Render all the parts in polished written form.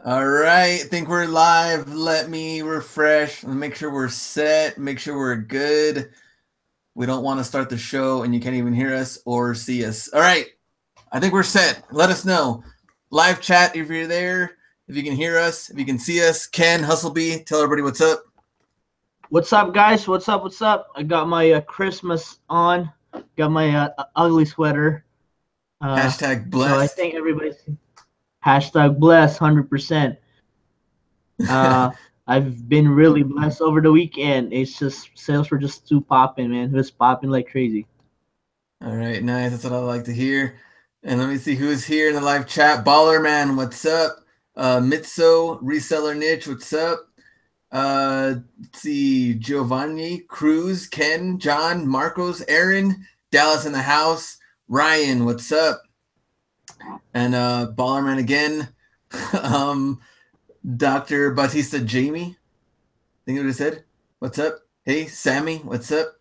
All right, I think we're live. Let me refresh and make sure we're set, make sure we're good. We don't want to start the show and you can't even hear us or see us. All right, I think we're set. Let us know. Live chat if you're there, if you can hear us, if you can see us. Ken, Hustlebee, tell everybody what's up. What's up, guys? What's up? What's up? I got my Christmas on. Got my ugly sweater. Hashtag So I blessed. think everybody's hashtag blessed 100%. I've been really blessed over the weekend. It's just sales were just too popping, man. It was popping like crazy. All right, nice. That's what I like to hear. And let me see who's here in the live chat. Baller Man, what's up? Mitso, Reseller Niche, what's up? Let's see, Giovanni, Cruz, Ken, John, Marcos, Aaron, Dallas in the house, Ryan, what's up? And Ballerman again, Dr. Batista Jamie, I think what he said. What's up? Hey, Sammy, what's up?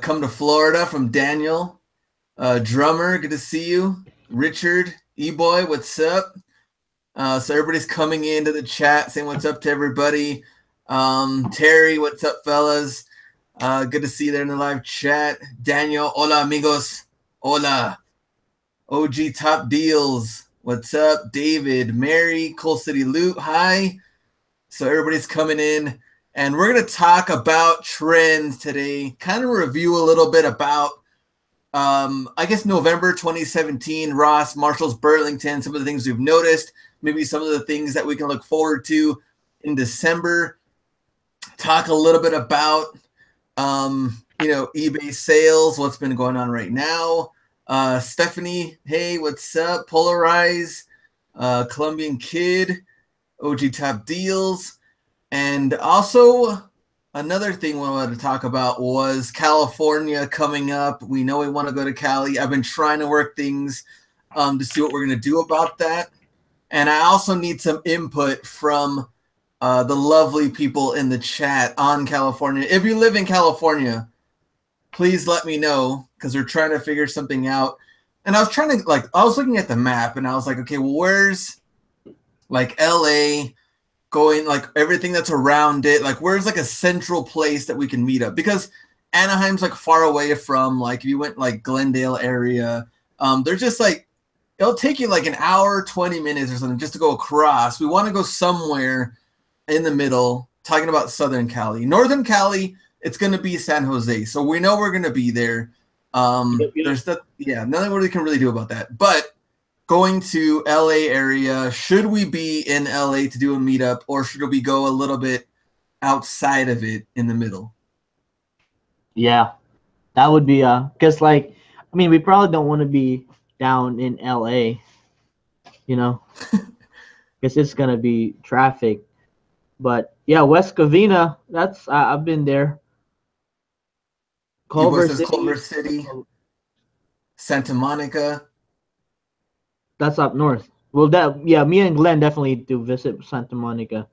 Come to Florida from Daniel. Drummer, good to see you. Richard, E-Boy, what's up? So everybody's coming into the chat saying what's up to everybody. Terry, what's up, fellas? Good to see you there in the live chat. Daniel, hola, amigos. Hola. OG Top Deals, what's up? David, Mary, Coal City Loot, hi. So everybody's coming in, and we're going to talk about trends today, kind of review a little bit about, I guess, November 2017, Ross, Marshalls, Burlington, some of the things we've noticed, maybe some of the things that we can look forward to in December. Talk a little bit about, eBay sales, what's been going on right now. Stephanie, hey, what's up? Polarize, Colombian Kid, OG Top Deals. And also another thing we wanted to talk about was California coming up. We know we want to go to Cali. I've been trying to work things to see what we're going to do about that. And I also need some input from the lovely people in the chat on California. If you live in California, please let me know, because we're trying to figure something out. And I was trying to, I was looking at the map and I was like, okay, well, where's LA going, everything that's around it? Where's a central place that we can meet up? Because Anaheim's far away from, if you went Glendale area, they're just it'll take you an hour, 20 minutes or something just to go across. We want to go somewhere in the middle, talking about Southern Cali. Northern Cali, it's going to be San Jose. So we know we're going to be there. There's nothing we can really do about that. But going to LA area, should we be in LA to do a meetup, or should we go a little bit outside of it in the middle? Yeah, that would be because we probably don't want to be down in LA, because it's gonna be traffic. But yeah, West Covina, that's I've been there. Culver City, Santa Monica. That's up north. Well, me and Glenn definitely do visit Santa Monica.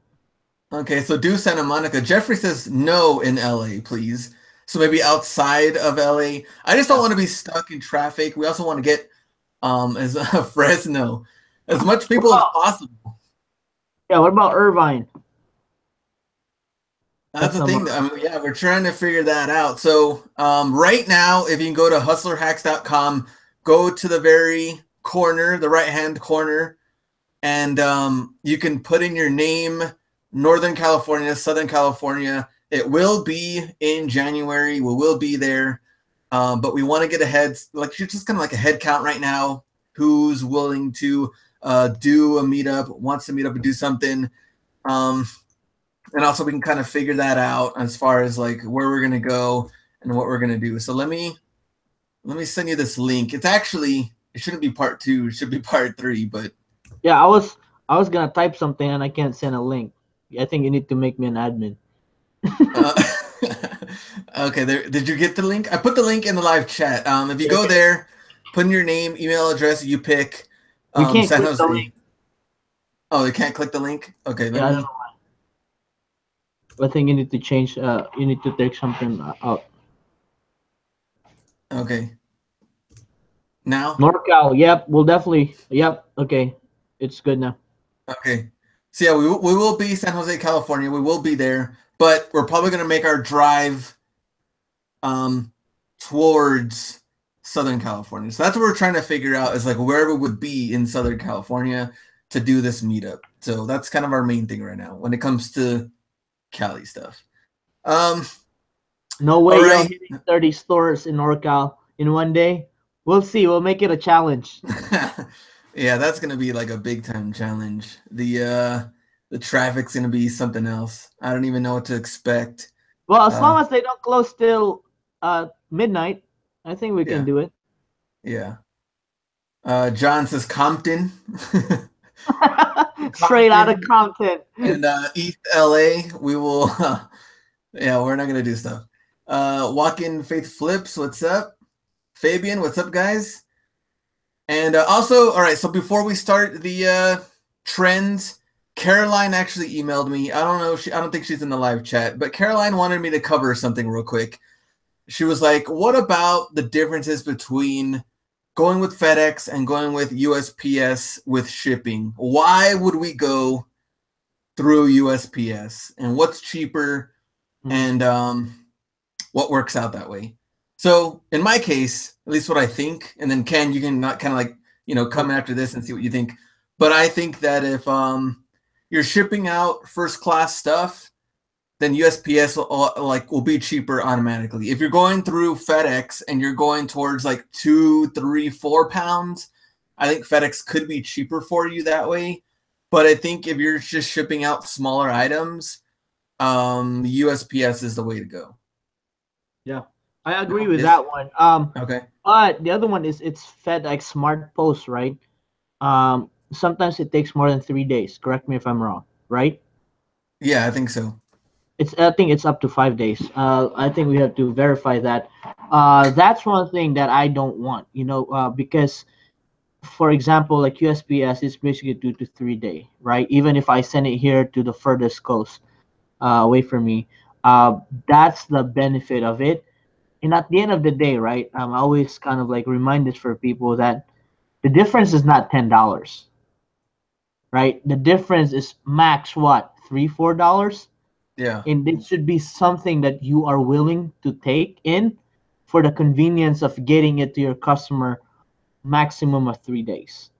Okay, so do Santa Monica. Jeffrey says no in LA, please. So maybe outside of LA. I just don't want to be stuck in traffic. We also want to get as Fresno, as much people as possible. Yeah, what about Irvine? That's the thing. We're trying to figure that out. So right now, if you can go to hustlerhacks.com, go to the very corner, the right-hand corner, and you can put in your name, Northern California, Southern California. It will be in January. We will be there. But we want to get ahead, just kind of a head count right now. Who's willing to do a meetup, wants to meet up and do something. And also we can kind of figure that out as far as where we're going to go and what we're going to do. So let me send you this link. It's actually, it shouldn't be part 2. It should be part 3, but. Yeah, I was going to type something and I can't send a link. I think you need to make me an admin. Okay, did you get the link? I put the link in the live chat. If you go there, put in your name, email address, you pick you can't San click Jose. the link. Oh, you can't click the link? Okay, I don't know why. I think you need to change, you need to take something out. Okay. Now? NorCal, yep, we'll definitely, yep, okay. It's good now. Okay. So yeah, we will be San Jose, California. We will be there, but we're probably gonna make our drive um towards Southern California. So that's what we're trying to figure out is like where we would be in Southern California to do this meetup. So that's kind of our main thing right now when it comes to Cali stuff. Um, No all way y'all right. hitting 30 stores in NorCal in one day. We'll see. We'll make it a challenge. Yeah, that's gonna be like a big time challenge. The traffic's gonna be something else. I don't even know what to expect. Well, as Uh, long as they don't close till midnight, I think we can yeah, do it. yeah. John says Compton. Straight out of Compton Compton. and East LA. We will yeah, we're not gonna do stuff. Walk-in Faith Flips, what's up? Fabian, what's up, guys? And also, all right, so before we start the trends, Caroline actually emailed me. I don't know, I don't think she's in the live chat, but Caroline wanted me to cover something real quick. She was like, what about the differences between going with FedEx and going with USPS with shipping? Why would we go through USPS? And what's cheaper? And what works out that way? So in my case, at least what I think, and then Ken, you can not kind of like, come Okay. after this and see what you think. But I think that if you're shipping out first class stuff, then USPS will be cheaper automatically. If you're going through FedEx and you're going towards like 2, 3, 4 pounds, I think FedEx could be cheaper for you that way. But I think if you're just shipping out smaller items, USPS is the way to go. Yeah, I agree No, with yes. that one. Okay. But the other one is it's FedEx Smart Post, right? Sometimes it takes more than 3 days. Correct me if I'm wrong, right? Yeah, I think so. I think it's up to 5 days. I think we have to verify that. That's one thing that I don't want, because for example, like USPS is basically 2 to 3 day, right? Even if I send it here to the furthest coast away from me, that's the benefit of it. And at the end of the day, right? I'm always kind of like reminded for people that the difference is not $10, right? The difference is max what, $3, $4, Yeah. and it should be something that you are willing to take in for the convenience of getting it to your customer maximum of 3 days.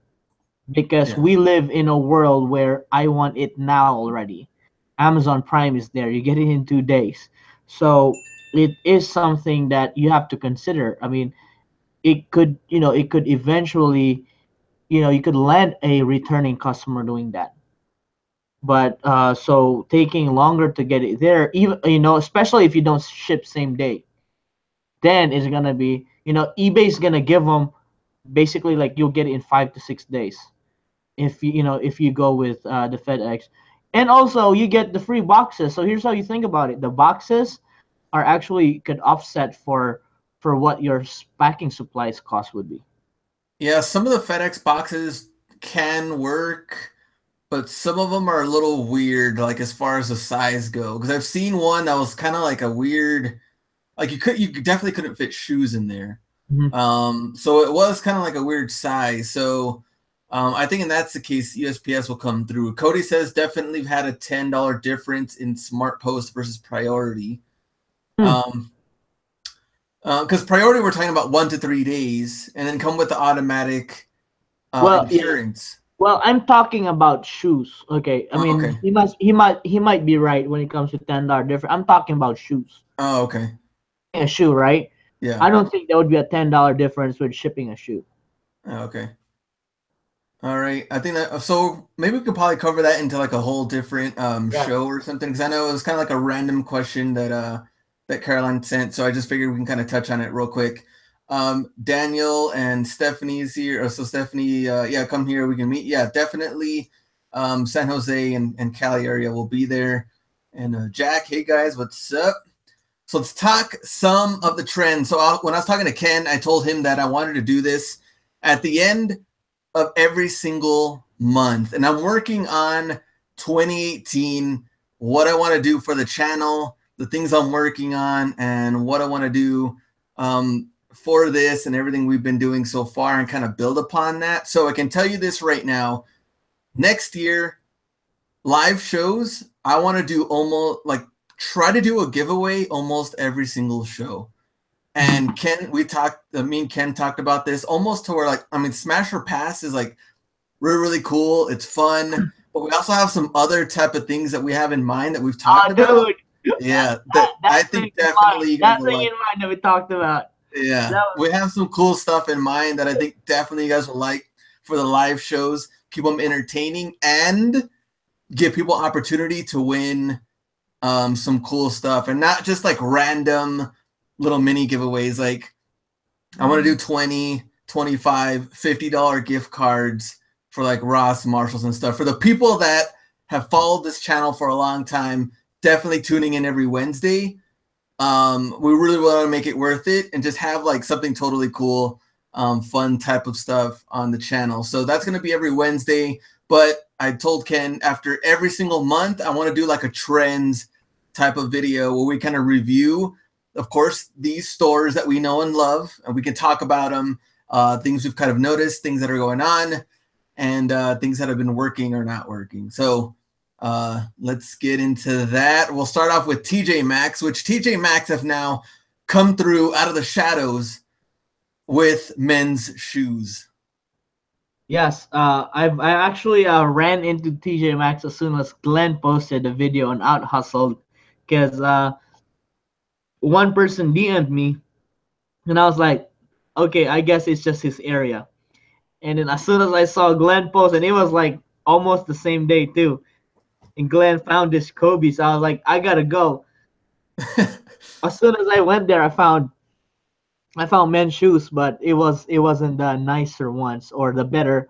Because Yeah. we live in a world where I want it now already. Amazon Prime is there. You get it in 2 days. So it is something that you have to consider. I mean, it could eventually, you could land a returning customer doing that. But so taking longer to get it there, even especially if you don't ship same day, then it's gonna be, eBay's gonna give them basically like you'll get it in 5 to 6 days if you go with the FedEx, and also you get the free boxes. So here's how you think about it: the boxes are actually could offset for what your packing supplies cost would be. Yeah, some of the FedEx boxes can work, but some of them are a little weird, like as far as the size go. Because I've seen one that was kind of like a weird, like you definitely couldn't fit shoes in there. Mhm. So it was kind of like a weird size. So I think in that's the case, USPS will come through. Cody says definitely had a $10 difference in Smart Post versus Priority. Hmm. Because Priority we're talking about 1 to 3 days, and then come with the automatic Well, yeah. insurance. Well, I'm talking about shoes. Okay, I Oh, mean okay. he might be right when it comes to $10 difference. I'm talking about shoes. Oh, okay. A shoe, right? Yeah. I don't think there would be a $10 difference with shipping a shoe. Oh, okay. All right. I think that so maybe we could probably cover that into like a whole different Yeah. show or something because I know it was kind of like a random question that Caroline sent, so I just figured we can kind of touch on it real quick. Daniel and Stephanie's here. So Stephanie, yeah, come here. We can meet. Yeah, definitely. San Jose and Cali area will be there. And Jack, hey guys, what's up? So let's talk some of the trends. So when I was talking to Ken, I told him that I wanted to do this at the end of every single month. And I'm working on 2018, what I want to do for the channel, the things I'm working on, and what I want to do for this and everything we've been doing so far and kind of build upon that. So I can tell you this right now. Next year, live shows, I want to do almost like try to do a giveaway almost every single show. And Ken, me and Ken talked about this almost to where like, I mean, Smash or Pass is like really, really cool. It's fun, but we also have some other type of things that we have in mind that we've talked about. Dude, Yeah, that I think definitely you guys that will thing like. in mind that we talked about. Yeah, That we have some cool stuff in mind that I think definitely you guys will like for the live shows. Keep them entertaining and give people opportunity to win some cool stuff, and not just like random little mini giveaways. Like I want to do 20, 25, $50 gift cards for like Ross, Marshalls, and stuff. For the people that have followed this channel for a long time, definitely tuning in every Wednesday. We really want to make it worth it and just have like something totally cool, fun type of stuff on the channel. So that's going to be every Wednesday. But I told Ken after every single month, I want to do like a trends type of video where we kind of review, of course, these stores that we know and love, and we can talk about them, things we've kind of noticed, things that are going on, and things that have been working or not working. So let's get into that. We'll start off with TJ Maxx, which TJ Maxx have now come through out of the shadows with men's shoes. Yes, I actually ran into TJ Maxx as soon as Glenn posted the video on Out Hustled, because one person DM'd me, and I was like, okay, I guess it's just his area. And then as soon as I saw Glenn post, and it was like almost the same day too, and Glenn found this Kobe, so I was like, I gotta go. As soon as I went there, I found men's shoes, but it wasn't the nicer ones or the better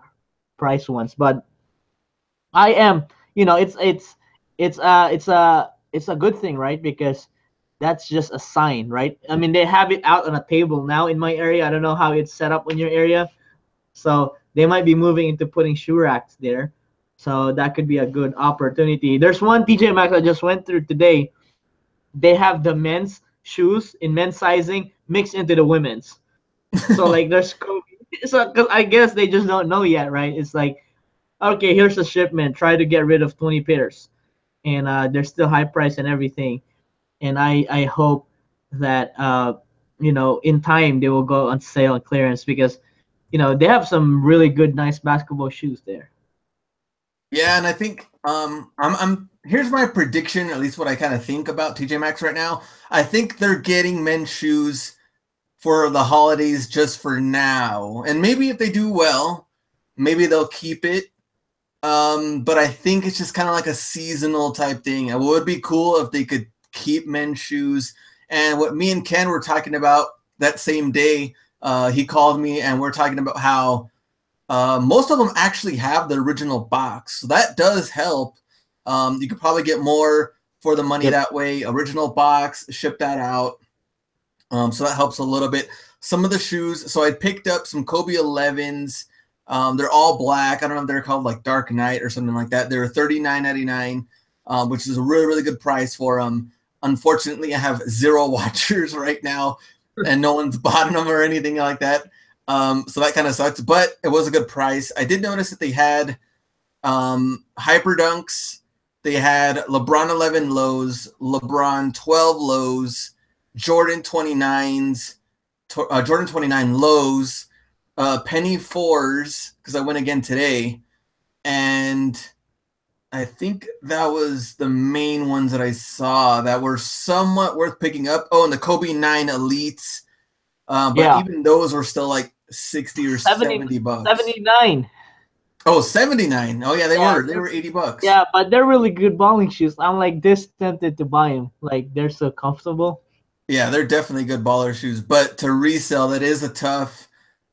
price ones. But I am, it's a good thing, right? Because that's just a sign, right? I mean, they have it out on a table now in my area. I don't know how it's set up in your area, so they might be moving into putting shoe racks there. So that could be a good opportunity. There's one TJ Maxx I just went through today. They have the men's shoes in men's sizing mixed into the women's. So like there's Kobe. So cause I guess they just don't know yet, right? It's like, okay, here's a shipment. Try to get rid of 20 pairs, and they're still high price and everything. And I hope that in time they will go on sale and clearance, because they have some really good, nice basketball shoes there. Yeah, and I think I'm here's my prediction, at least what I kind of think about TJ Maxx right now. I think they're getting men's shoes for the holidays just for now. And maybe if they do well, maybe they'll keep it. But I think it's just kind of like a seasonal type thing. It would be cool if they could keep men's shoes. And what me and Ken were talking about that same day, he called me and we're talking about how most of them actually have the original box. So that does help. You could probably get more for the money that way. Original box, ship that out. So that helps a little bit. Some of the shoes, so I picked up some Kobe 11s. They're all black. I don't know if they're called like Dark Knight or something like that. They're $39.99, which is a really, really good price for them. Unfortunately, I have 0 watchers right now, and no one's bought them or anything like that. So that kind of sucks, but it was a good price. I did notice that they had Hyper Dunks. They had LeBron 11 lows, LeBron 12 lows, Jordan 29s, Jordan 29 lows, Penny 4s, because I went again today. And I think that was the main ones that I saw that were somewhat worth picking up. Oh, and the Kobe 9 Elites. But even those were still like 60 or 70 bucks. 79. Oh, 79. Oh yeah, they were 80 bucks. Yeah, but they're really good balling shoes. I'm like this tempted to buy them. Like they're so comfortable. Yeah, they're definitely good baller shoes, but to resell, that is a tough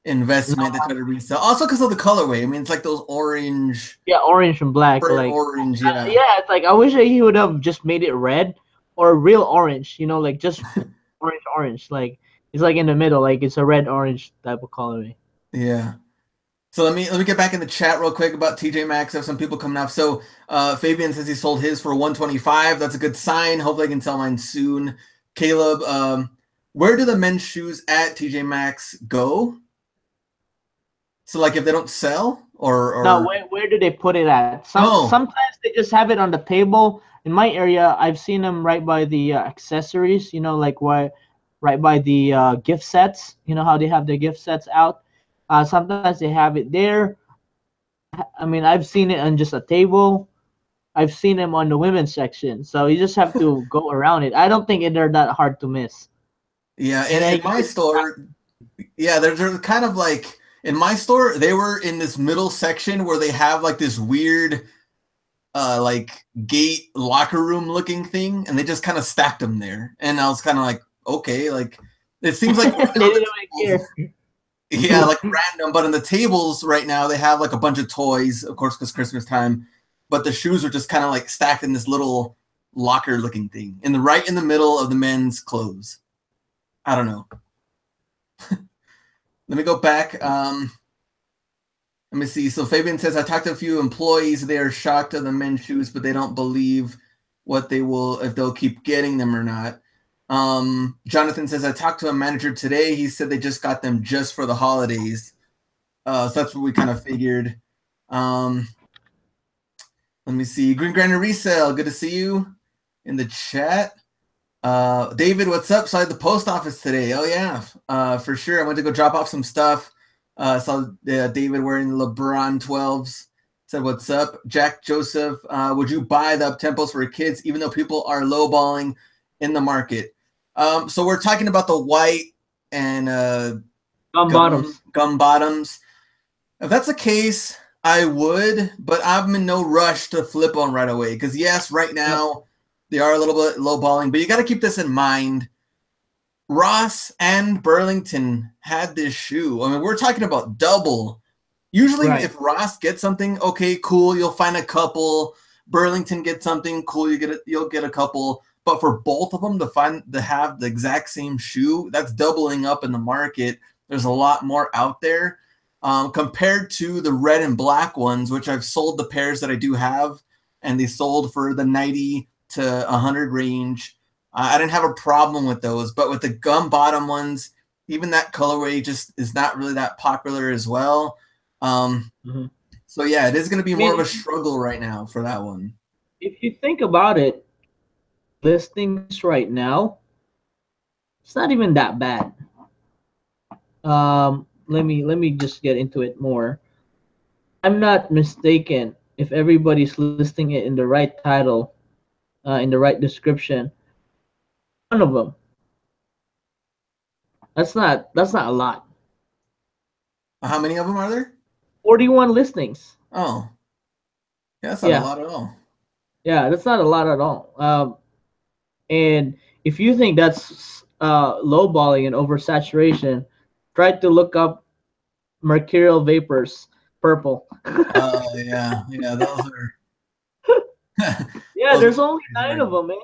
investment to try to resell. Also because of the colorway. I mean, it's like those orange. Yeah, orange and black. Like orange, yeah. Yeah, it's like I wish he would have just made it red or real orange. Like just orange. Like it's like in the middle. Like it's a red orange type of colorway. Yeah. So let me get back in the chat real quick about TJ Maxx. I have some people coming up. So Fabian says he sold his for $125. That's a good sign. Hopefully I can sell mine soon. Caleb, where do the men's shoes at TJ Maxx go? So like if they don't sell Now, or where do they put it at? oh Sometimes they just have it on the table. In my area, I've seen them right by the accessories. You know, like right by the gift sets. You know how they have their gift sets out. Sometimes they have it there. I mean, I've seen it on just a table. I've seen them on the women's section. So you just have to go around it. I don't think they're that hard to miss. yeah, And then in my store, yeah, they're kind of like in my store, they were in this middle section where they have like this weird like gate locker room looking thing, and they just kind of stacked them there. And I was kind of like, okay, like it seems like they didn't even care. yeah, like random. But on the tables right now, they have like a bunch of toys, of course, because Christmas time. But the shoes are just kind of like stacked in this little locker looking thing in the right in the middle of the men's clothes. I don't know. Let me go back. Let me see. So Fabian says, I talked to a few employees. They are shocked at the men's shoes, but they don't believe what they will, if they'll keep getting them or not. Jonathan says, I talked to a manager today. He said they just got them just for the holidays. So that's what we kind of figured. Let me see. Green Grinder Resale, good to see you in the chat. David, what's up? Saw at the post office today. Oh, yeah, for sure. I went to go drop off some stuff. Saw David wearing the LeBron 12s. Said, what's up? Jack Joseph, would you buy the up-tempos for kids even though people are lowballing in the market? So we're talking about the white and gum bottoms. If that's the case, I would, but I'm in no rush to flip on right away. Because yes, right now they are a little bit lowballing, but you got to keep this in mind. Ross and Burlington had this shoe. I mean, we're talking about double. Usually, if Ross gets something, okay, cool, you'll find a couple. Burlington gets something, cool, you'll get a couple. But for both of them to have the exact same shoe, that's doubling up in the market. There's a lot more out there compared to the red and black ones, which I've sold the pairs that I do have, and they sold for the 90 to 100 range. I didn't have a problem with those, but with the gum bottom ones, even that colorway just is not really that popular as well. So yeah, it is going to be more of a struggle right now for that one. If you think about it, listings right now, it's not even that bad. Let me just get into it more. I'm not mistaken if everybody's listing it in the right title, in the right description. One of them. That's not a lot. How many of them are there? 41 listings. Oh, yeah, that's not a lot at all. Yeah, that's not a lot at all. And if you think that's lowballing and oversaturation, try to look up mercurial vapors purple. Oh yeah, those are. Yeah, there's only 9 of them, man.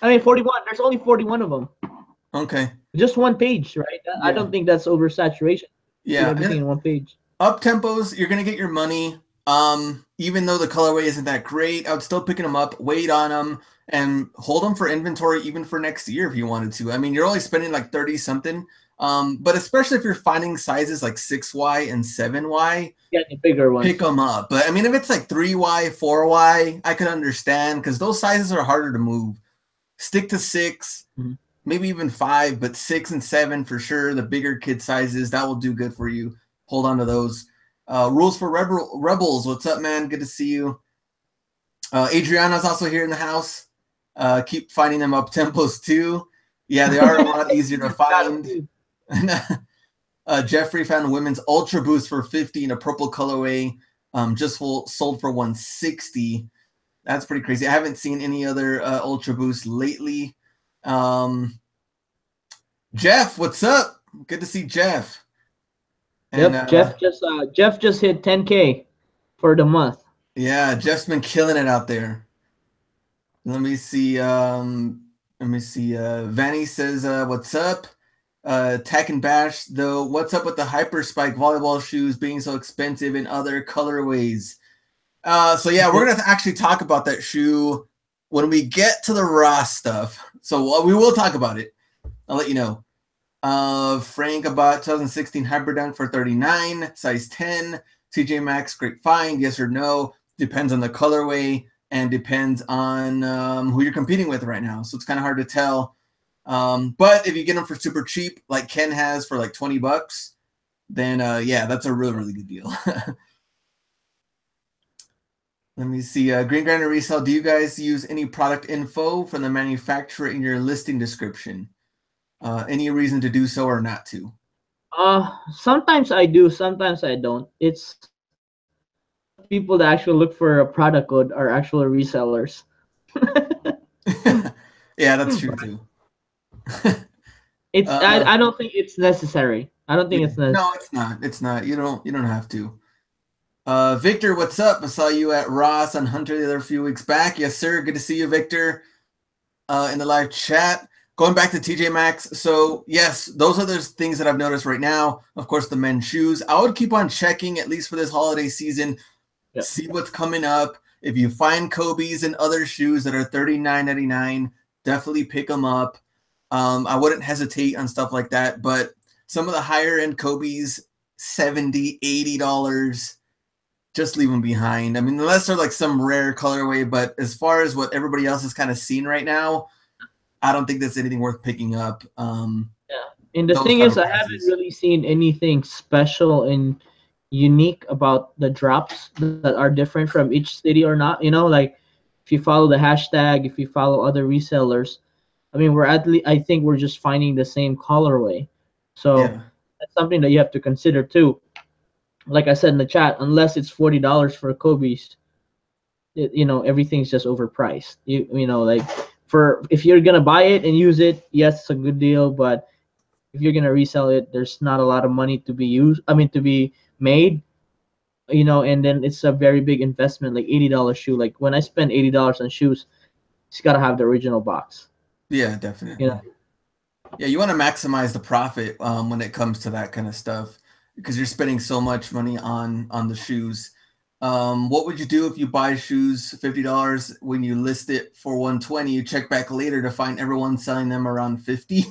I mean, 41. There's only 41 of them. Okay. Just one page, right? Yeah. I don't think that's oversaturation. Yeah, everything in one page. Up tempos, you're gonna get your money. Even though the colorway isn't that great, I would still pick them up, wait on them, and hold them for inventory even for next year if you wanted to. I mean, you're only spending like 30 something. But especially if you're finding sizes like 6Y and 7Y, the bigger ones, pick them up. But I mean, if it's like 3Y, 4Y, I could understand because those sizes are harder to move. Stick to 6, maybe even 5, but 6 and 7 for sure. The bigger kid sizes, that will do good for you. Hold on to those. Rules for Rebels. What's up, man? Good to see you. Adriana's also here in the house. Keep finding them up tempos too. Yeah, they are a lot easier to find. Jeffrey found a women's Ultra Boost for 50 in a purple colorway. Just sold for 160. That's pretty crazy. I haven't seen any other Ultra Boost lately. Jeff, what's up? Good to see Jeff. And, Jeff just hit 10K for the month. Yeah, Jeff's been killing it out there. Let me see. Vanny says, "What's up?" Tack and Bash though. What's up with the Hyper Spike volleyball shoes being so expensive in other colorways? So yeah, we're gonna actually talk about that shoe when we get to the raw stuff. So we will talk about it. I'll let you know. Frank about 2016 Hybrid Dunk for 39, size 10. TJ Maxx, great find, yes or no? Depends on the colorway and depends on who you're competing with right now. So it's kind of hard to tell. But if you get them for super cheap, like Ken has for like $20, then yeah, that's a really, really good deal. Let me see. Green Grinder Resale, do you guys use any product info from the manufacturer in your listing description? Any reason to do so or not to? Sometimes I do, sometimes I don't. It's most of the people that actually look for a product code are actually resellers. Yeah, that's true too. It's I don't think it's necessary. I don't think Yeah, it's necessary. no, it's not. It's not. You don't have to. Victor, what's up? I saw you at Ross on Hunter the other few weeks back. Yes, sir. Good to see you, Victor. In the live chat. Going back to TJ Maxx. So yes, those are the things that I've noticed right now. Of course, the men's shoes. I would keep on checking at least for this holiday season. Yep. See what's coming up. If you find Kobe's and other shoes that are $39.99, definitely pick them up. I wouldn't hesitate on stuff like that, but some of the higher end Kobe's, $70, $80, just leave them behind. I mean, unless they're like some rare colorway, but as far as what everybody else is kind of seeing right now, I don't think that's anything worth picking up. And the thing is, I haven't really seen anything special and unique about the drops that are different from each city or not. You know, like if you follow the hashtag, if you follow other resellers, I mean, we're at least, I think we're just finding the same colorway. So Yeah. that's something that you have to consider too. Like I said in the chat, unless it's $40 for Kobe's, you know, everything's just overpriced. You know, like for if you're gonna buy it and use it, yes, it's a good deal. But if you're gonna resell it, there's not a lot of money to be used. I mean, to be made. You know, and then it's a very big investment, like $80 shoe. Like when I spend $80 on shoes, it's gotta have the original box. Yeah, definitely. You know? Yeah, you want to maximize the profit when it comes to that kind of stuff because you're spending so much money on the shoes. What would you do if you buy shoes $50 when you list it for 120? You check back later to find everyone selling them around 50.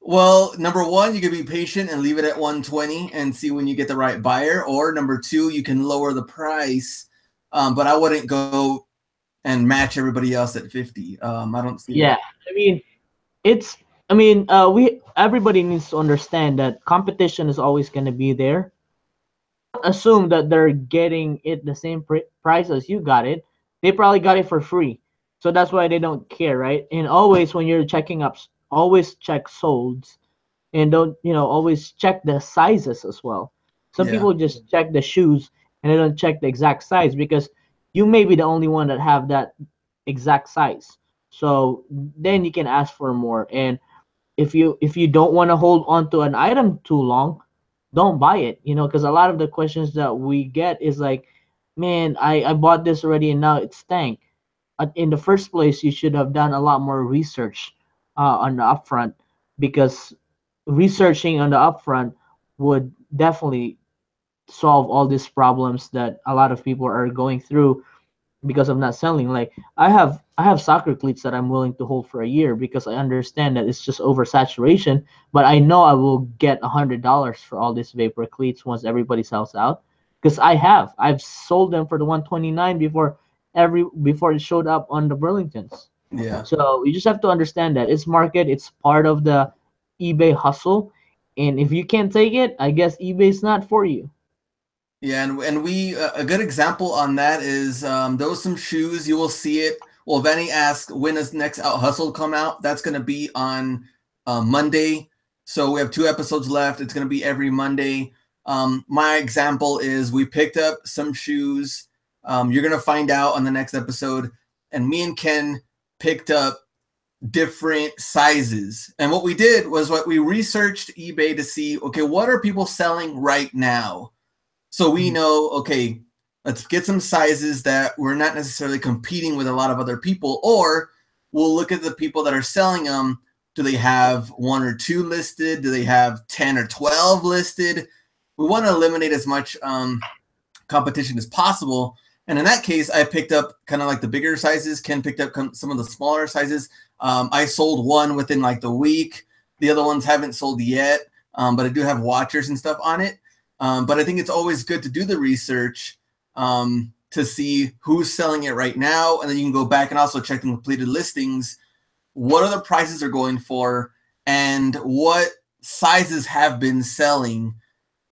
Well, number one, you can be patient and leave it at 120 and see when you get the right buyer. Or number two, you can lower the price, but I wouldn't go and match everybody else at 50. I don't see. Yeah, I mean, it's. I mean, everybody needs to understand that competition is always going to be there. Assume that they're getting it the same price as you got it. They probably got it for free, so that's why they don't care, right? And always when you're checking up, always check solds, and don't always check the sizes as well. Some people just check the shoes and they don't check the exact size because you may be the only one that have that exact size. So then you can ask for more. And if you don't want to hold on to an item too long, don't buy it. Because a lot of the questions that we get is like, man, I bought this already and now it stank. In the first place, you should have done a lot more research on the upfront, because researching on the upfront would definitely solve all these problems that a lot of people are going through because of not selling. Like I have soccer cleats that I'm willing to hold for a year because I understand that it's just oversaturation, but I know I will get $100 for all these vapor cleats once everybody sells out. Because I've sold them for the 129 before it showed up on the Burlingtons. Yeah. So you just have to understand that it's market, it's part of the eBay hustle, and if you can't take it, I guess eBay's not for you. Yeah, and we a good example on that is those some shoes you will see it. Well, Vanny asked when does next Out Hustle come out? That's going to be on Monday. So we have 2 episodes left. It's going to be every Monday. My example is we picked up some shoes. You're going to find out on the next episode. And me and Ken picked up different sizes. And what we did was we researched eBay to see, okay, what are people selling right now? So we know, okay, let's get some sizes that we're not necessarily competing with a lot of other people, or we'll look at the people that are selling them. Do they have 1 or 2 listed? Do they have 10 or 12 listed? We want to eliminate as much competition as possible. And in that case, I picked up kind of like the bigger sizes. Ken picked up some of the smaller sizes. I sold one within like the week. The other ones haven't sold yet, but I do have watchers and stuff on it. But I think it's always good to do the research to see who's selling it right now. And then you can go back and also check the completed listings. What other prices are going for and what sizes have been selling.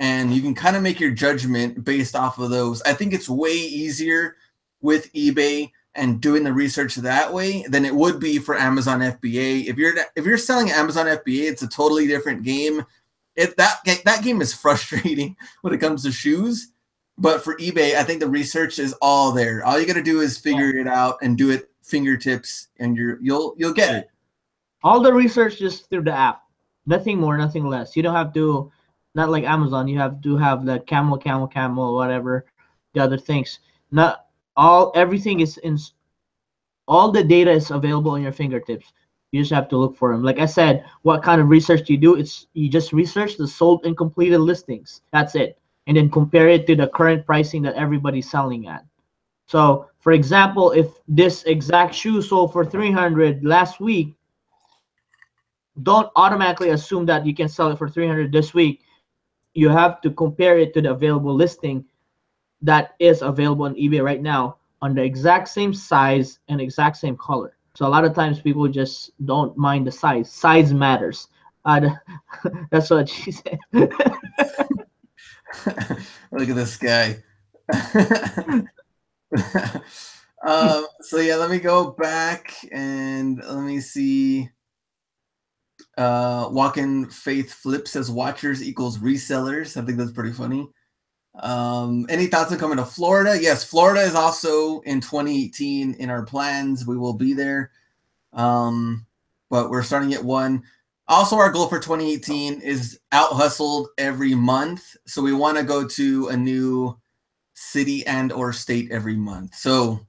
And you can kind of make your judgment based off of those. I think it's way easier with eBay and doing the research that way than it would be for Amazon FBA. If you're selling Amazon FBA, it's a totally different game. That game is frustrating when it comes to shoes. But for eBay, I think the research is all there. All you got to do is figure it out and do it fingertips, and you'll get it. All the research just through the app. Nothing more, nothing less. You don't have to, not like Amazon, you have to have the camel, whatever, the other things. Not everything is in, all the data is available in your fingertips. You just have to look for them. Like I said, what kind of research do you do? You just research the sold and completed listings. That's it. And then compare it to the current pricing that everybody's selling at. So, for example, if this exact shoe sold for $300 last week, don't automatically assume that you can sell it for $300 this week. You have to compare it to the available listing that is available on eBay right now on the exact same size and exact same color. So a lot of times people just don't mind the size. Size matters. That's what she said. Look at this guy. So yeah, let me go back and let me see. Walk-in Faith Flip says watchers equals resellers. I think that's pretty funny. Any thoughts on coming to Florida? Yes, Florida is also in 2018 in our plans. We will be there. But we're starting at 1. Also, our goal for 2018 is out hustled every month. So we want to go to a new city and or state every month. So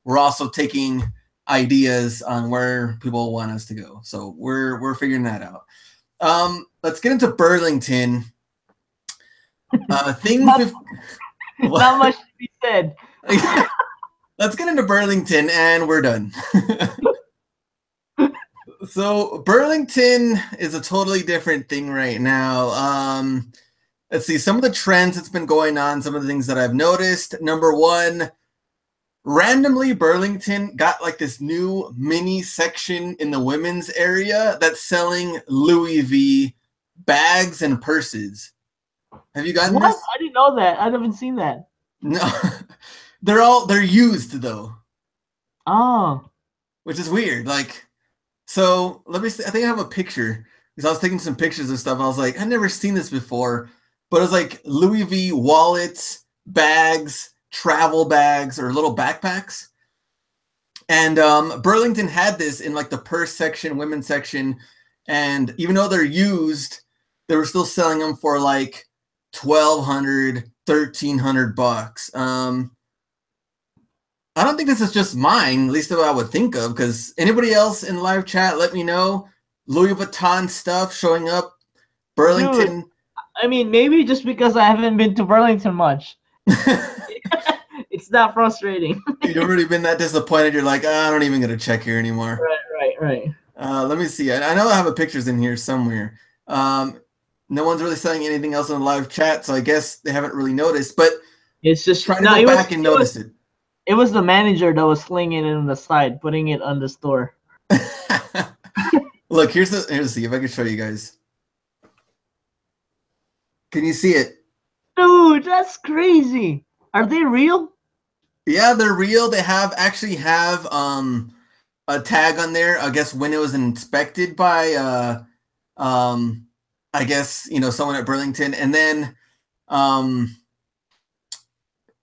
we're also taking ideas on where people want us to go. So we're figuring that out. Let's get into Burlington. Not much to be said. Let's get into Burlington and we're done. So Burlington is a totally different thing right now. Let's see some of the trends that's been going on, some of the things that I've noticed. Number one, randomly Burlington got like this new mini section in the women's area that's selling Louis V bags and purses. Have you gotten this? I didn't know that. I haven't seen that. No. they're used though. Oh. Which is weird. Like, so let me see. I think I have a picture because I was taking some pictures and stuff. I was like, I've never seen this before, but it was like Louis V wallets, bags, travel bags, or little backpacks. And Burlington had this in like the purse section, women's section. And even though they're used, they were still selling them for like $1,200, $1,300. I don't think this is just mine, at least what I would think of, because anybody else in live chat, let me know. Louis Vuitton stuff showing up. Burlington. Dude, I mean, maybe just because I haven't been to Burlington much. It's not frustrating. You've already been that disappointed. You're like, I don't even get to check here anymore. Right. Let me see. I know I have a pictures in here somewhere. No one's really saying anything else in the live chat, so I guess they haven't really noticed. But it's just trying to go back and notice it. It was the manager that was slinging it on the side, putting it on the store. Look, here's see if I can show you guys. Can you see it? Dude, that's crazy. Are they real? Yeah, they're real. They actually have a tag on there. I guess when it was inspected by I guess someone at Burlington, and then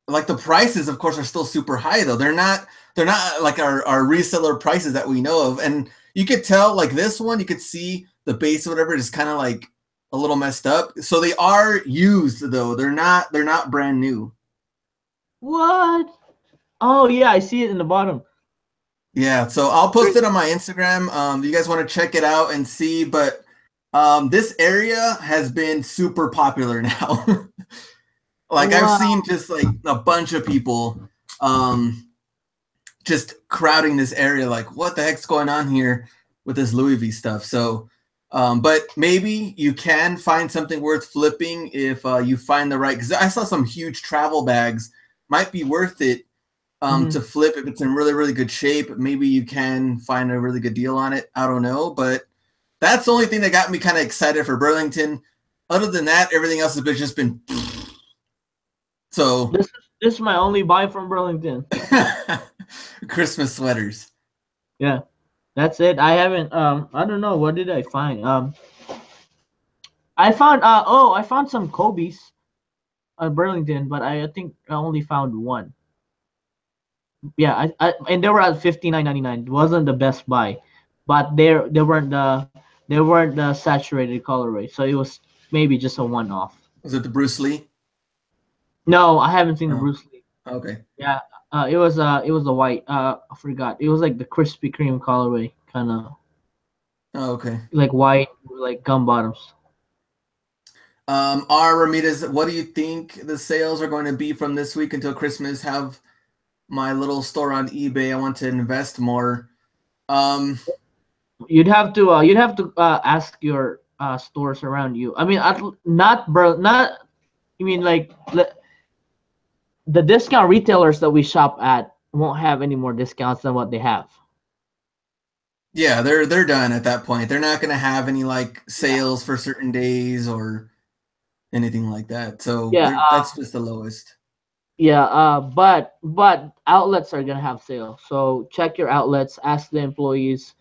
like the prices, of course, are still super high though. They're not like our reseller prices that we know of. And you could tell like this one, you could see the base or whatever is kind of like a little messed up. So they are used though. They're not brand new. What? Oh yeah, I see it in the bottom. Yeah, so I'll post it on my Instagram. You guys want to check it out and see, but this area has been super popular now. Like wow. I've seen just like a bunch of people just crowding this area. Like, what the heck's going on here with this Louis V stuff? So, but maybe you can find something worth flipping if you find the right. Because I saw some huge travel bags. Might be worth it to flip if it's in really, really good shape. Maybe you can find a really good deal on it. I don't know, but that's the only thing that got me kind of excited for Burlington. Other than that, everything else has just been. So this is my only buy from Burlington. Christmas sweaters. Yeah, that's it. I haven't. I don't know. What did I find? I found. I found some Kobe's at Burlington, but I think I only found one. Yeah, and they were at $59.99. It wasn't the best buy, but they weren't the saturated colorway, so it was maybe just a one-off. Was it the Bruce Lee? No, I haven't seen the Bruce Lee. Okay. Yeah, it was a white. I forgot. It was like the Krispy Kreme colorway, kind of. Oh, okay. Like white, like gum bottoms. Ramirez, what do you think the sales are going to be from this week until Christmas? Have my little store on eBay. I want to invest more. You'd have to ask your stores around you. I mean, you mean like the discount retailers that we shop at won't have any more discounts than what they have. Yeah, they're done at that point. They're not going to have any like sales for certain days or anything like that. So that's just the lowest. Yeah, but outlets are gonna have sales. So check your outlets, ask the employees,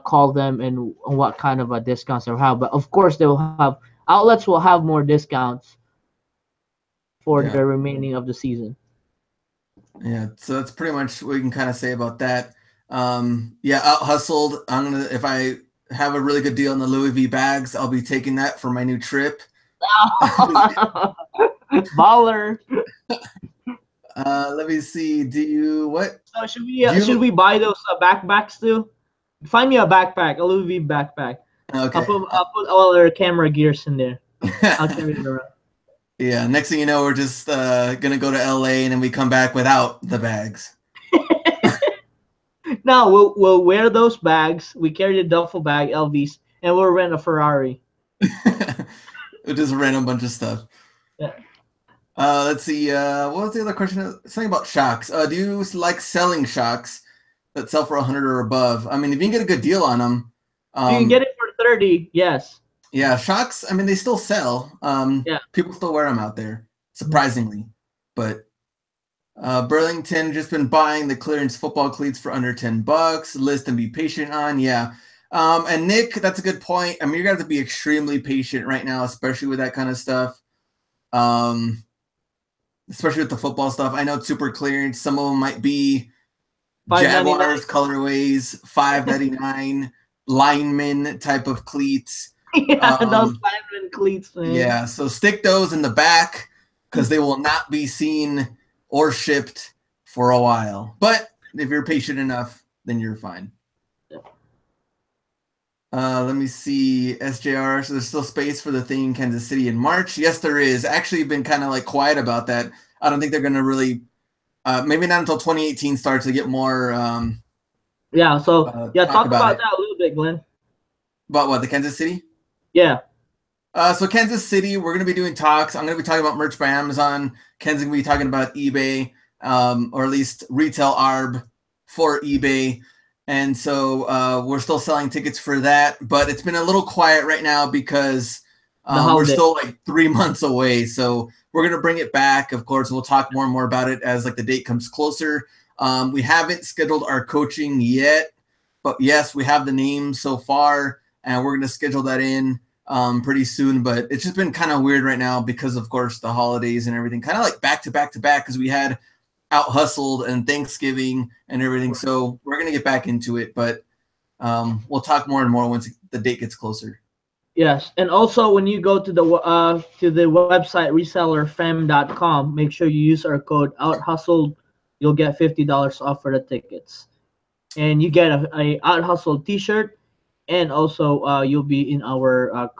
call them, and what kind of discounts they have. But of course, outlets will have more discounts for the remaining of the season. Yeah, so that's pretty much what we can kind of say about that. Out hustled. If I have a really good deal on the Louis V bags, I'll be taking that for my new trip. Baller. Let me see. So should we buy those backpacks too? Find me a backpack, a Louis V backpack. Okay. I'll put all their camera gears in there. I'll carry it around. Yeah. Next thing you know, we're just gonna go to LA and then we come back without the bags. No, we'll wear those bags. We carry the duffel bag, LVs, and we'll rent a Ferrari. We'll just rent a bunch of stuff. Yeah. Let's see. What was the other question? Something about shocks. Do you like selling shocks that sell for 100 or above? I mean, if you can get a good deal on them, you can get it for 30. Yes. Yeah, shocks. I mean, they still sell. People still wear them out there, surprisingly. But Burlington just been buying the clearance football cleats for under $10. List and be patient on. Yeah. And Nick, that's a good point. I mean, you're gonna have to be extremely patient right now, especially with that kind of stuff. Especially with the football stuff. I know it's super clearance. Some of them might be Jaguars colorways, $5.99 lineman type of cleats. Yeah, those lineman cleats, man. Yeah, so stick those in the back because they will not be seen or shipped for a while. But if you're patient enough, then you're fine. Let me see. SJR. So there's still space for the thing in Kansas City in March. Yes, there is. Actually, been kind of like quiet about that. I don't think they're going to really. Maybe not until 2018 starts to get more. Talk about that a little bit, Glenn. About what, the Kansas City? Yeah. So Kansas City, we're going to be doing talks. I'm going to be talking about merch by Amazon. Ken's going to be talking about eBay, or at least retail ARB for eBay. And so we're still selling tickets for that, but it's been a little quiet right now because we're still like 3 months away. So we're going to bring it back. Of course, we'll talk more and more about it as like the date comes closer. We haven't scheduled our coaching yet, but yes, we have the name so far, and we're going to schedule that in pretty soon. But it's just been kind of weird right now because, of course, the holidays and everything, kind of like back to back to back, because we had out hustled and Thanksgiving and everything. So we're going to get back into it, but we'll talk more and more once the date gets closer. Yes, and also when you go to the website resellerfem.com, make sure you use our code OutHustled. You'll get $50 off for the tickets, and you get a OutHustled T-shirt, and also you'll be in our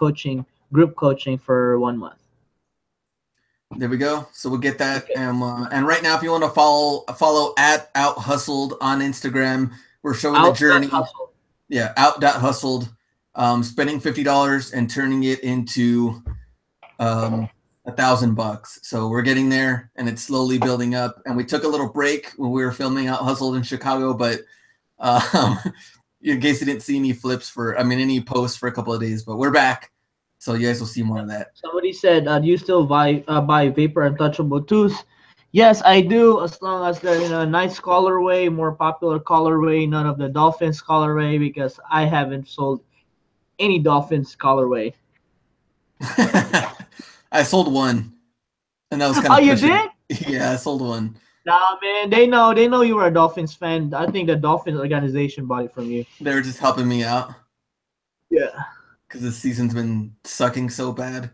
group coaching for 1 month. There we go. So we'll get that. Okay. And right now, if you want to follow at Out Hustled on Instagram, we're showing the Out that journey. hustle. Yeah, Out.hustled, spending $50 and turning it into $1,000. So we're getting there, and it's slowly building up. And we took a little break when we were filming Out Hustled in Chicago, but in case you didn't see any any posts for a couple of days, but we're back. So you guys will see more of that. Somebody said, "Do you still buy Vapor Untouchable tools?" Yes, I do. As long as they're in a nice colorway, more popular colorway, none of the Dolphins colorway, because I haven't sold any Dolphins colorway. I sold one, and that was kind of Oh, you pushing did? it. Yeah, I sold one. Nah, man, they know you were a Dolphins fan. I think the Dolphins organization bought it from you. They were just helping me out Yeah. because the season's been sucking so bad.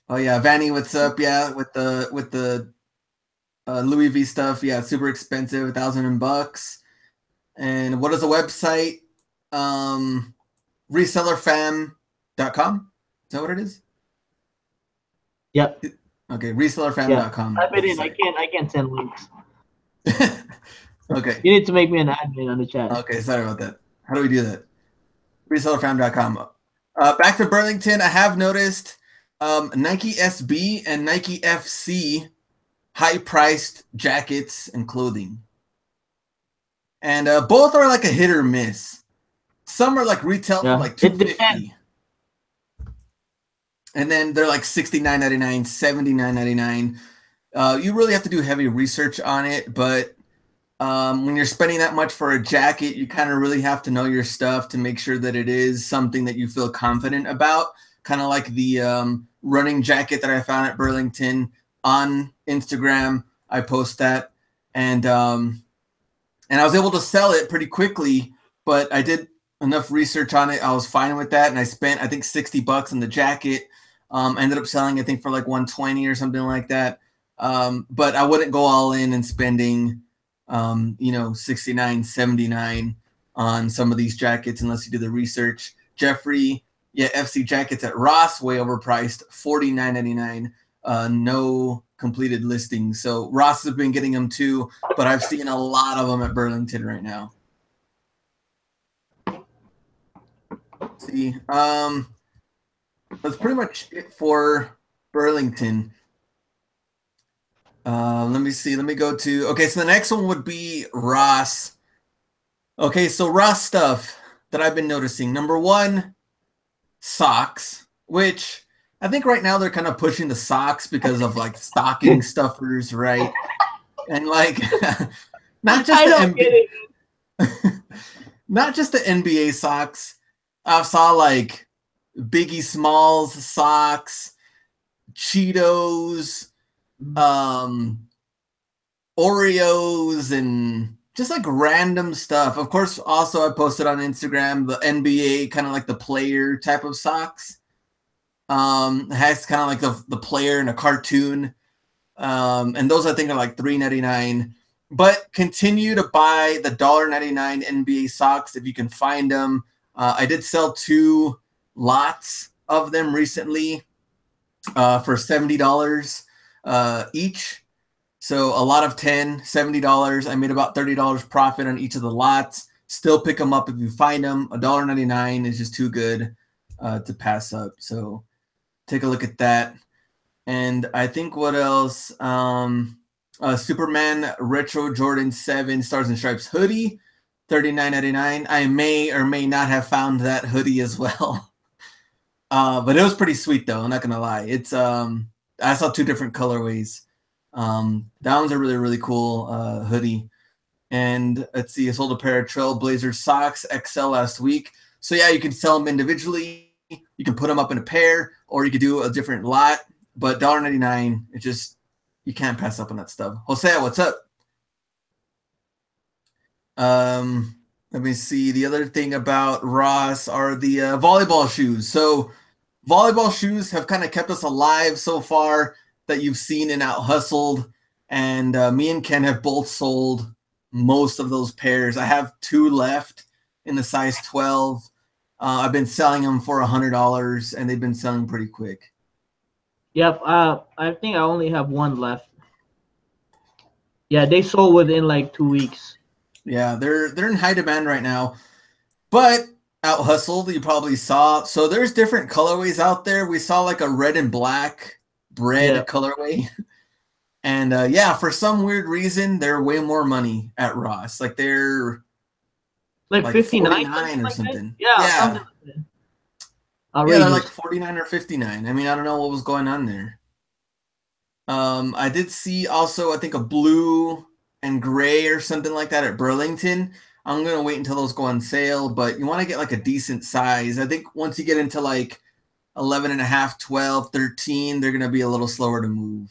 Oh yeah, Vanny, what's up? Yeah, with the Louis V stuff. Yeah, super expensive, $1,000. And what is the website? Resellerfam.com. Is that what it is? Yep. Okay, resellerfam.com. Type it in. I can't send links. Okay. You need to make me an admin on the chat. Okay, sorry about that. How do we do that? Resellerfam.com. Back to Burlington, I have noticed Nike SB and Nike FC high-priced jackets and clothing. And both are like a hit or miss. Some are like retail for like $250. And then they're like $69.99, $79.99. You really have to do heavy research on it, but when you're spending that much for a jacket, you kind of really have to know your stuff to make sure that it is something that you feel confident about. Kind of like the running jacket that I found at Burlington on Instagram. I post that, and I was able to sell it pretty quickly, but I did enough research on it. I was fine with that, and I spent I think $60 on the jacket. Ended up selling I think for like $120 or something like that. But I wouldn't go all in and spending $69, $79 on some of these jackets unless you do the research. Jeffrey, yeah, FC jackets at Ross, way overpriced, $49.99. No completed listings. So Ross has been getting them too, but I've seen a lot of them at Burlington right now. Let's see, that's pretty much it for Burlington. Let me see. Let me go to, okay, so the next one would be Ross. Okay, so Ross stuff that I've been noticing. Number one, socks, which I think right now they're kind of pushing the socks because of like stocking stuffers, right? And like not just the NBA, not just the NBA socks. I saw like Biggie Smalls socks, Cheetos, Oreos, and just like random stuff. Of course, also I posted on Instagram the NBA kind of like the player type of socks. It has kind of like the player in a cartoon. And those I think are like $3.99. But continue to buy the $1.99 NBA socks if you can find them. I did sell 2 lots of them recently for $70 each. So a lot of $10, $70. I made about $30 profit on each of the lots. Still pick them up if you find them. $1.99 is just too good to pass up. So take a look at that. And I think what else? Superman Retro Jordan 7 Stars and Stripes hoodie, $39.99. I may or may not have found that hoodie as well. But it was pretty sweet though, I'm not gonna lie. It's I saw 2 different colorways. That one's a really, really cool hoodie. And let's see, I sold a pair of Trailblazer socks XL last week. So yeah, you can sell them individually. You can put them up in a pair, or you could do a different lot. But $1.99, it just, you can't pass up on that stuff. Jose, what's up? Let me see. The other thing about Ross are the volleyball shoes. So volleyball shoes have kind of kept us alive so far that you've seen and out hustled. And me and Ken have both sold most of those pairs. I have 2 left in the size 12. I've been selling them for $100, and they've been selling pretty quick. Yep. I think I only have one left. Yeah, they sold within like 2 weeks. Yeah, they're in high demand right now. But out hustled, you probably saw. So there's different colorways out there. We saw like a red and black bread colorway. And yeah, for some weird reason, they're way more money at Ross. Like they're like 59 or something. Yeah, Yeah. something like that. Yeah, they're like 49 or 59. I mean, I don't know what was going on there. I did see also, I think, a blue and gray or something like that at Burlington. I'm going to wait until those go on sale, but you want to get like a decent size. I think once you get into like 11 and a half, 12, 13, they're going to be a little slower to move.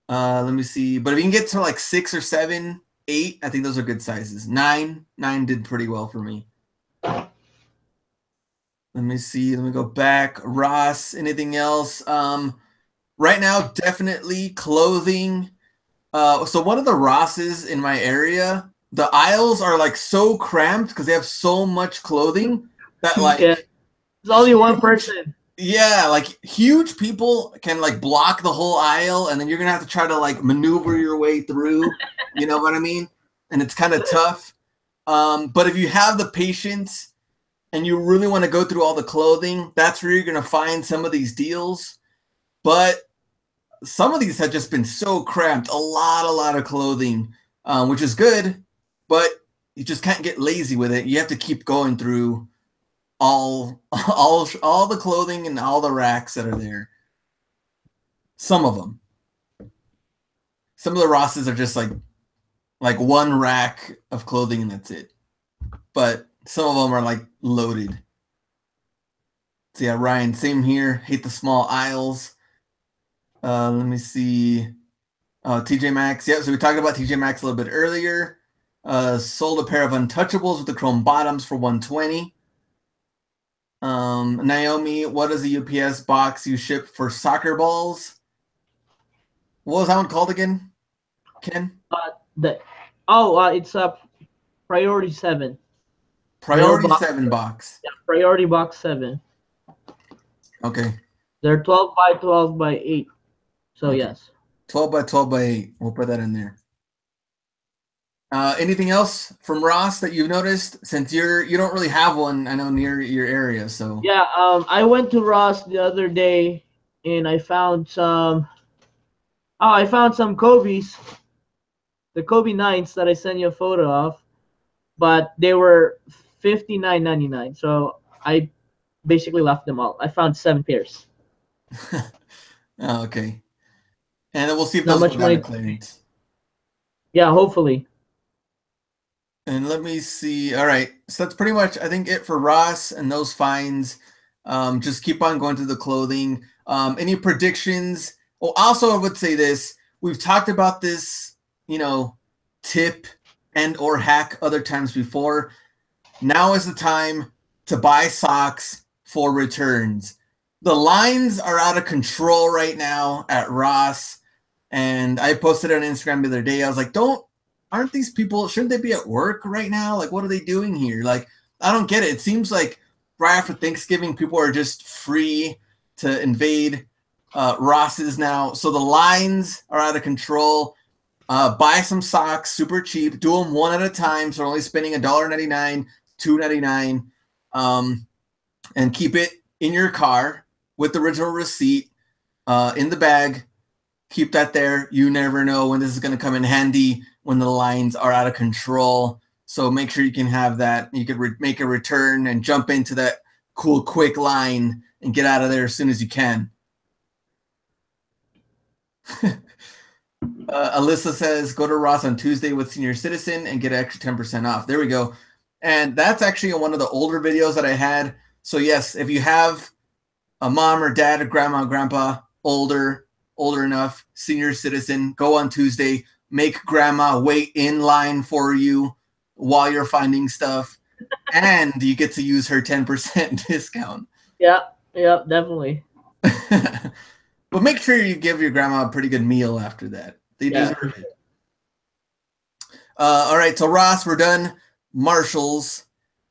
Let me see. But if you can get to like 6 or 7, 8, I think those are good sizes. 9 did pretty well for me. Let me see. Let me go back. Ross, anything else? Right now, definitely clothing. So one of the Rosses in my area, the aisles are like so cramped because they have so much clothing that like there's only one person. Yeah, like huge people can like block the whole aisle, and then you're gonna have to try to like maneuver your way through. You know what I mean? And it's kind of tough. But if you have the patience and you really want to go through all the clothing, that's where you're gonna find some of these deals. But some of these have just been so cramped, a lot of clothing, which is good, but you just can't get lazy with it. You have to keep going through all the clothing and all the racks that are there. Some of them. Some of the Rosses are just like one rack of clothing and that's it. But some of them are like loaded. So yeah, Ryan, same here. Hate the small aisles. Let me see. TJ Maxx. Yeah, so we talked about TJ Maxx a little bit earlier. Sold a pair of Untouchables with the chrome bottoms for $120. Naomi, what is the UPS box you ship for soccer balls? What was that one called again, Ken? It's a Priority 7. Priority 7 box. Yeah, Priority Box 7. Okay. They're 12 by 12 by 8. So okay. Yes. 12 by 12 by 8. We'll put that in there. Anything else from Ross that you've noticed, since you don't really have one, I know, near your area? So yeah, I went to Ross the other day and I found some. Oh, I found some Kobe's, the Kobe 9s that I sent you a photo of, but they were $59.99. So I basically left them all. I found 7 pairs. Oh, okay. And then we'll see if those go down to clearance. Yeah, hopefully. And let me see. All right. So that's pretty much, I think, it for Ross and those finds. Just keep on going through the clothing. Any predictions? Oh, also, I would say this. We've talked about this, tip and or hack other times before. Now is the time to buy socks for returns. The lines are out of control right now at Ross. And I posted on Instagram the other day. I was like, aren't these people, shouldn't they be at work right now? Like, what are they doing here? Like, I don't get it. It seems like right after Thanksgiving, people are just free to invade Ross's now. So the lines are out of control. Buy some socks, super cheap. Do them one at a time. So only spending $1.99, $2.99. And keep it in your car with the original receipt in the bag. Keep that there. You never know when this is going to come in handy when the lines are out of control. So make sure you can have that. You could make a return and jump into that cool, quick line and get out of there as soon as you can. Alyssa says, go to Ross on Tuesday with Senior Citizen and get an extra 10% off. There we go. And that's actually one of the older videos that I had. So yes, if you have a mom or dad or grandma, grandpa, older enough, senior citizen, go on Tuesday, make grandma wait in line for you while you're finding stuff, and you get to use her 10% discount. Yeah, definitely. But make sure you give your grandma a pretty good meal after that. They deserve it. All right, so Ross, we're done. Marshalls.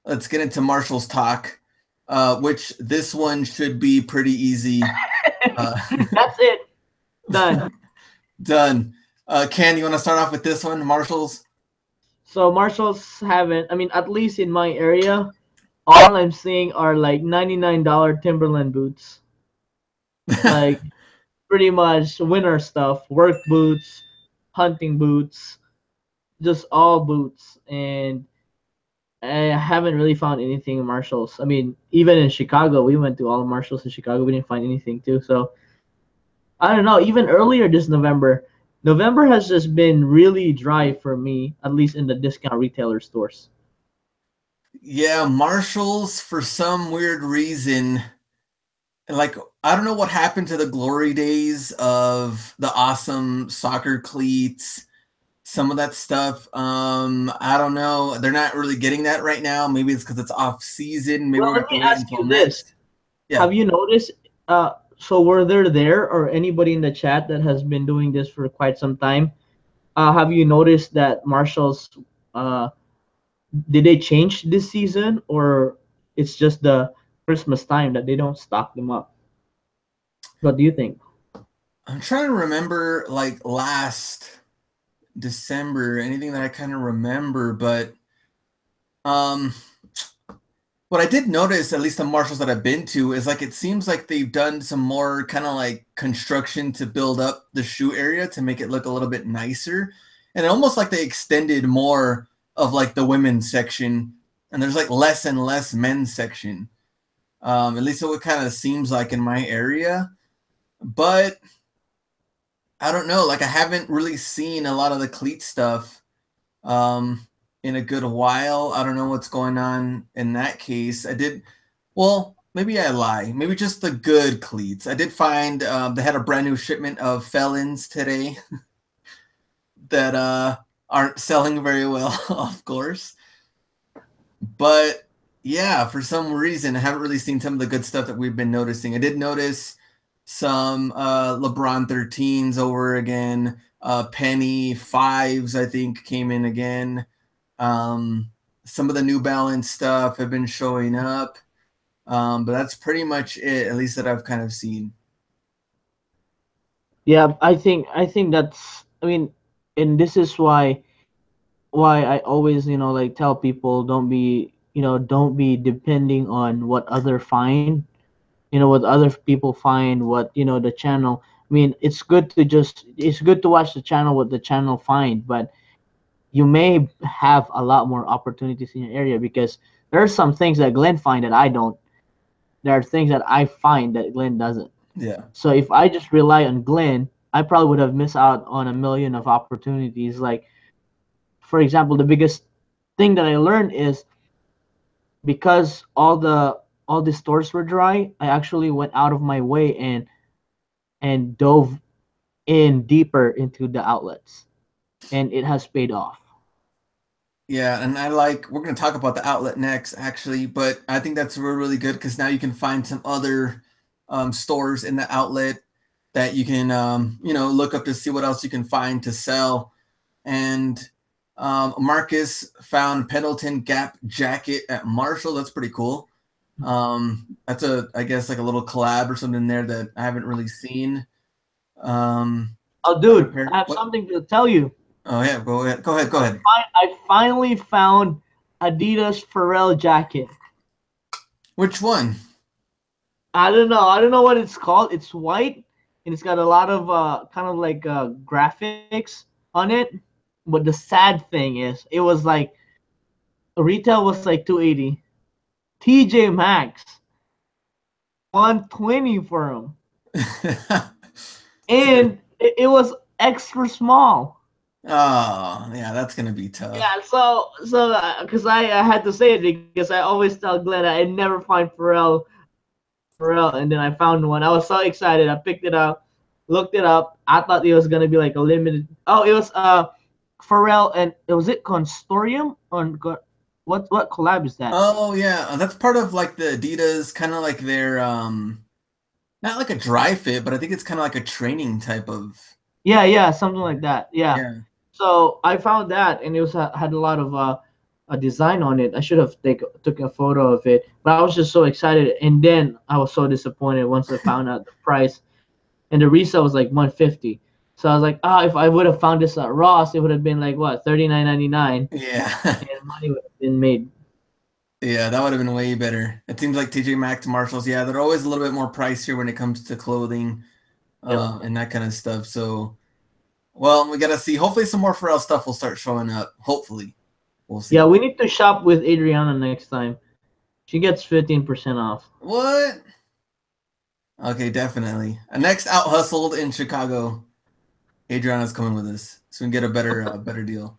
let's get into Marshall's talk, which this one should be pretty easy. That's it. Done. Done. Ken, you want to start off with this one, Marshalls? So Marshalls haven't. I mean, at least in my area, all I'm seeing are like $99 Timberland boots. Like pretty much winter stuff, work boots, hunting boots, just all boots. And I haven't really found anything in Marshalls. I mean, even in Chicago, we went to all the Marshalls in Chicago. We didn't find anything too. So I don't know. Even earlier this November, November has just been really dry for me, at least in the discount retailer stores. Yeah, Marshalls, for some weird reason, like, I don't know what happened to the glory days of the awesome soccer cleats, some of that stuff. I don't know. They're not really getting that right now. Maybe it's because it's off season. Maybe Well, we're let going to me have to wait ask until you this: next. Yeah. have you noticed? So were there or anybody in the chat that has been doing this for quite some time? Have you noticed that Marshalls? Uh, did they change this season, or it's just the Christmas time that they don't stock them up? What do you think? I'm trying to remember, like, last December, anything that I kind of remember, but um, what I did notice, at least the Marshalls that I've been to, is like it seems like they've done some more kind of like construction to build up the shoe area to make it look a little bit nicer. And almost like they extended more of like the women's section, and there's like less and less men's section. At least what kind of seems like in my area. But I don't know, like I haven't really seen a lot of the cleat stuff. In a good while. I don't know what's going on in that case. I did, well, maybe I lie. Maybe just the good cleats. I did find they had a brand new shipment of felons today that aren't selling very well, of course. But yeah, for some reason, I haven't really seen some of the good stuff that we've been noticing. I did notice some LeBron 13s over again. Penny 5s, I think, came in again. Some of the New Balance stuff have been showing up, but that's pretty much it, at least that I've kind of seen. Yeah, I think that's. I mean, and this is why I always like tell people don't be depending on what other find, what other people find, what the channel. I mean, it's good to watch the channel what the channel find, but you may have a lot more opportunities in your area because there are some things that Glenn find that I don't. There are things that I find that Glenn doesn't. Yeah. So if I just rely on Glenn, I probably would have missed out on a million of opportunities. Like, for example, the biggest thing that I learned is because all the stores were dry, I actually went out of my way and dove in deeper into the outlets, and it has paid off. Yeah, and we're going to talk about the outlet next, actually, but I think that's really, really good because now you can find some other stores in the outlet that you can, look up to see what else you can find to sell. And Marcus found Pendleton Gap jacket at Marshall. That's pretty cool. That's I guess, like a little collab or something there that I haven't really seen. Oh, dude, I have something to tell you. Oh yeah, go ahead. I finally found Adidas Pharrell jacket. Which one? I don't know. I don't know what it's called. It's white and it's got a lot of kind of like graphics on it. But the sad thing is, it was like retail was like 280. TJ Maxx 120 for him, and it was extra small. Oh yeah, that's gonna be tough. Yeah, so because I had to say it because I always tell Glenn I never find Pharrell, and then I found one. I was so excited. I picked it up, looked it up. I thought it was gonna be like a limited. Oh, it was Pharrell and was it Constorium on what collab is that? Oh yeah, that's part of like the Adidas, kind of like their not like a dry fit, but I think it's kind of like a training type of. Yeah, something like that. Yeah. Yeah. So I found that, and it was had a lot of a design on it. I should have took a photo of it, but I was just so excited, and then I was so disappointed once I found out the price, and the resale was like 150. So I was like, if I would have found this at Ross, it would have been like what 39.99, Yeah. and money would have been made. Yeah, that would have been way better. It seems like TJ Maxx, Marshalls, yeah, they're always a little bit more pricier when it comes to clothing, Yep. and that kind of stuff. So, well, we gotta see. Hopefully, some more Pharrell stuff will start showing up. Hopefully, we'll Yeah, see. we need to shop with Adriana next time. She gets 15% off. What? Okay, definitely. Next out hustled in Chicago. Adriana's coming with us, so we can get a better deal.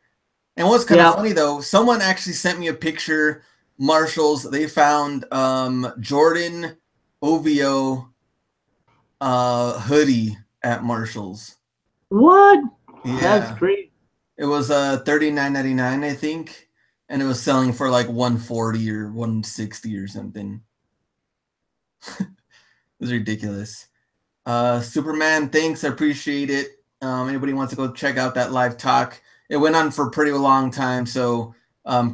And what's kind of Yeah. funny though, someone actually sent me a picture. Marshalls, they found Jordan OVO hoodie at Marshalls. What? That's Yeah, great. it was $39.99, I think, and it was selling for like 140 or 160 or something. It was ridiculous. Superman, thanks, I appreciate it. Anybody wants to go check out that live talk? It went on for a pretty long time, so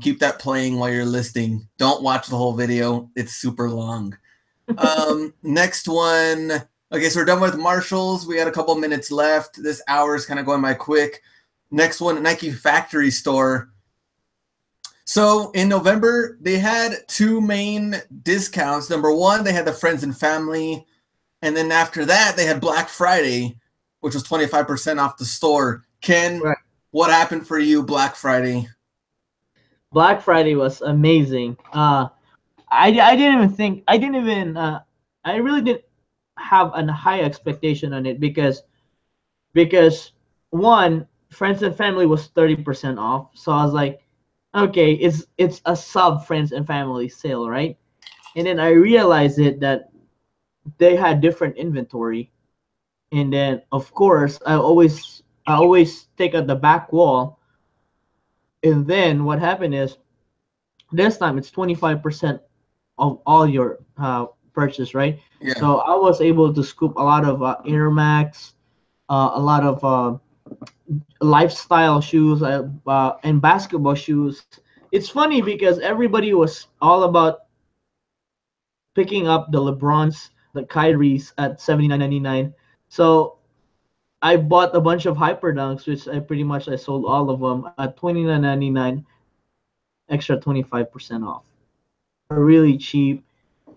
keep that playing while you're listening. Don't watch the whole video; it's super long. Next one. Okay, so we're done with Marshalls. We got a couple minutes left. This hour is kind of going by quick. Next one, Nike Factory Store. So in November, they had two main discounts. Number one, they had the friends and family. And then after that, they had Black Friday, which was 25% off the store. Ken, Right. what happened for you Black Friday? Black Friday was amazing. I didn't even think I didn't even I really didn't have a high expectation on it because one, friends and family was 30% off. So I was like, okay, it's a sub friends and family sale, right? And then I realized it that they had different inventory. And then of course I always take out the back wall. And then what happened is this time it's 25% of all your purchase, right? Yeah. So I was able to scoop a lot of Air Max, a lot of lifestyle shoes, and basketball shoes. It's funny because everybody was all about picking up the LeBrons, the Kyries at 79.99. So I bought a bunch of Hyper Dunks, which I sold all of them at 29.99, extra 25% off. Really cheap,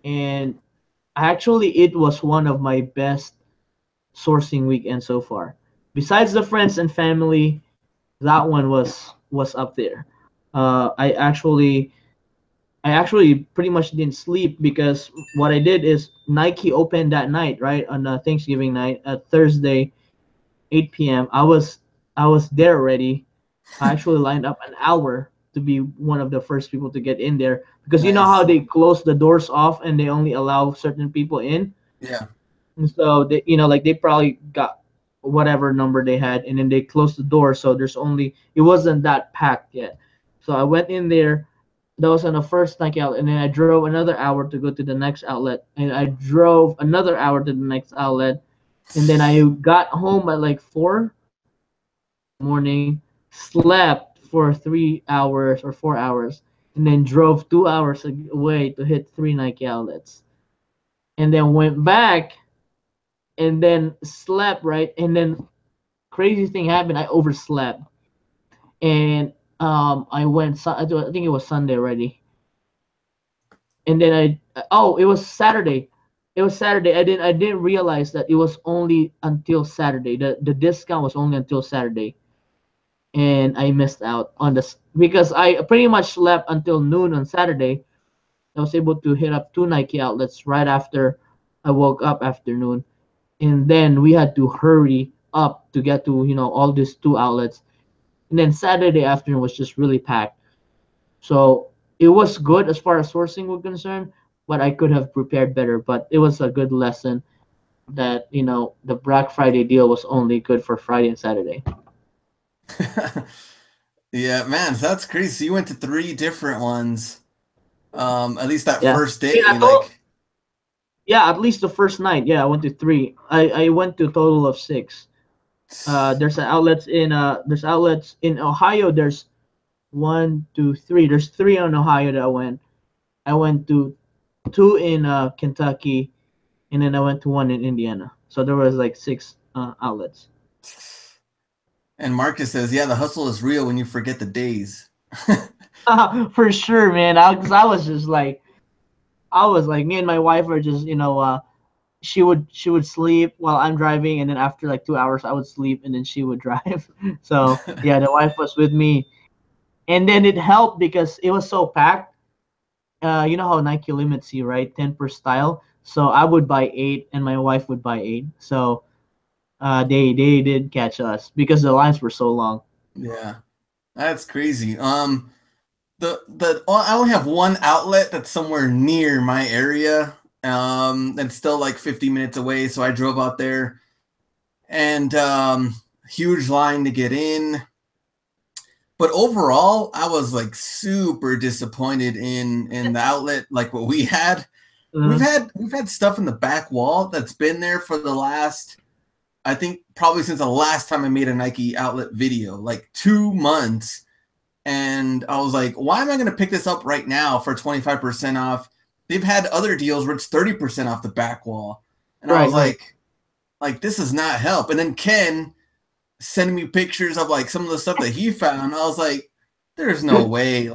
and actually it was one of my best sourcing weekends so far. Besides the friends and family, that one was up there. Uh, I actually I actually pretty much didn't sleep because what I did is Nike opened that night, right, on Thanksgiving night at Thursday, 8 p.m. I was there already. I actually lined up an hour to be one of the first people to get in there because you know how Nice. they close the doors off and they only allow certain people in. Yeah. And so like they probably got whatever number they had, and then they closed the door, so it wasn't that packed yet. So I went in there. That was on the first night out, and then I drove another hour to go to the next outlet, and I drove another hour to the next outlet, and then I got home at like 4 in the morning, slept for 3 hours or 4 hours, and then drove 2 hours away to hit three Nike outlets, and then went back and then slept, right, and then crazy thing happened. I overslept, and I went. I think it was Sunday already, and then it was Saturday. It was Saturday. I didn't realize that it was only until Saturday. The discount was only until Saturday, and I missed out on this because I pretty much slept until noon on Saturday. I was able to hit up two Nike outlets right after I woke up afternoon, and then we had to hurry up to get to all these two outlets, and then Saturday afternoon was just really packed. So it was good as far as sourcing was concerned, but I could have prepared better. But it was a good lesson that the Black Friday deal was only good for Friday and Saturday. Yeah, man, that's crazy. So you went to three different ones. At least that Yeah, first I mean, day, like, at least the first night. Yeah, I went to three. I went to a total of six. There's outlets in Ohio. one, two, three. There's three in Ohio that I went. I went to two in Kentucky, and then I went to one in Indiana. So there was like six outlets. And Marcus says, "Yeah, the hustle is real when you forget the days." For sure, man. I was just like, I was like, me and my wife were just, she would sleep while I'm driving, and then after like 2 hours, I would sleep, and then she would drive. So yeah, the wife was with me, and then it helped because it was so packed. You know how Nike limits you, right? 10 per style. So I would buy eight, and my wife would buy eight. So they did catch us because the lines were so long. Yeah, that's crazy. The I only have one outlet that's somewhere near my area. That's still like 50 minutes away, so I drove out there, and huge line to get in. But overall, I was like super disappointed in the outlet, like what we had. We've Mhm. had stuff in the back wall that's been there for the last, I think probably since the last time I made a Nike outlet video, like 2 months. And I was like, why am I going to pick this up right now for 25% off? They've had other deals where it's 30% off the back wall. And I was Right, right. like, this does not help. And then Ken sending me pictures of like some of the stuff that he found. I was like, there's no way.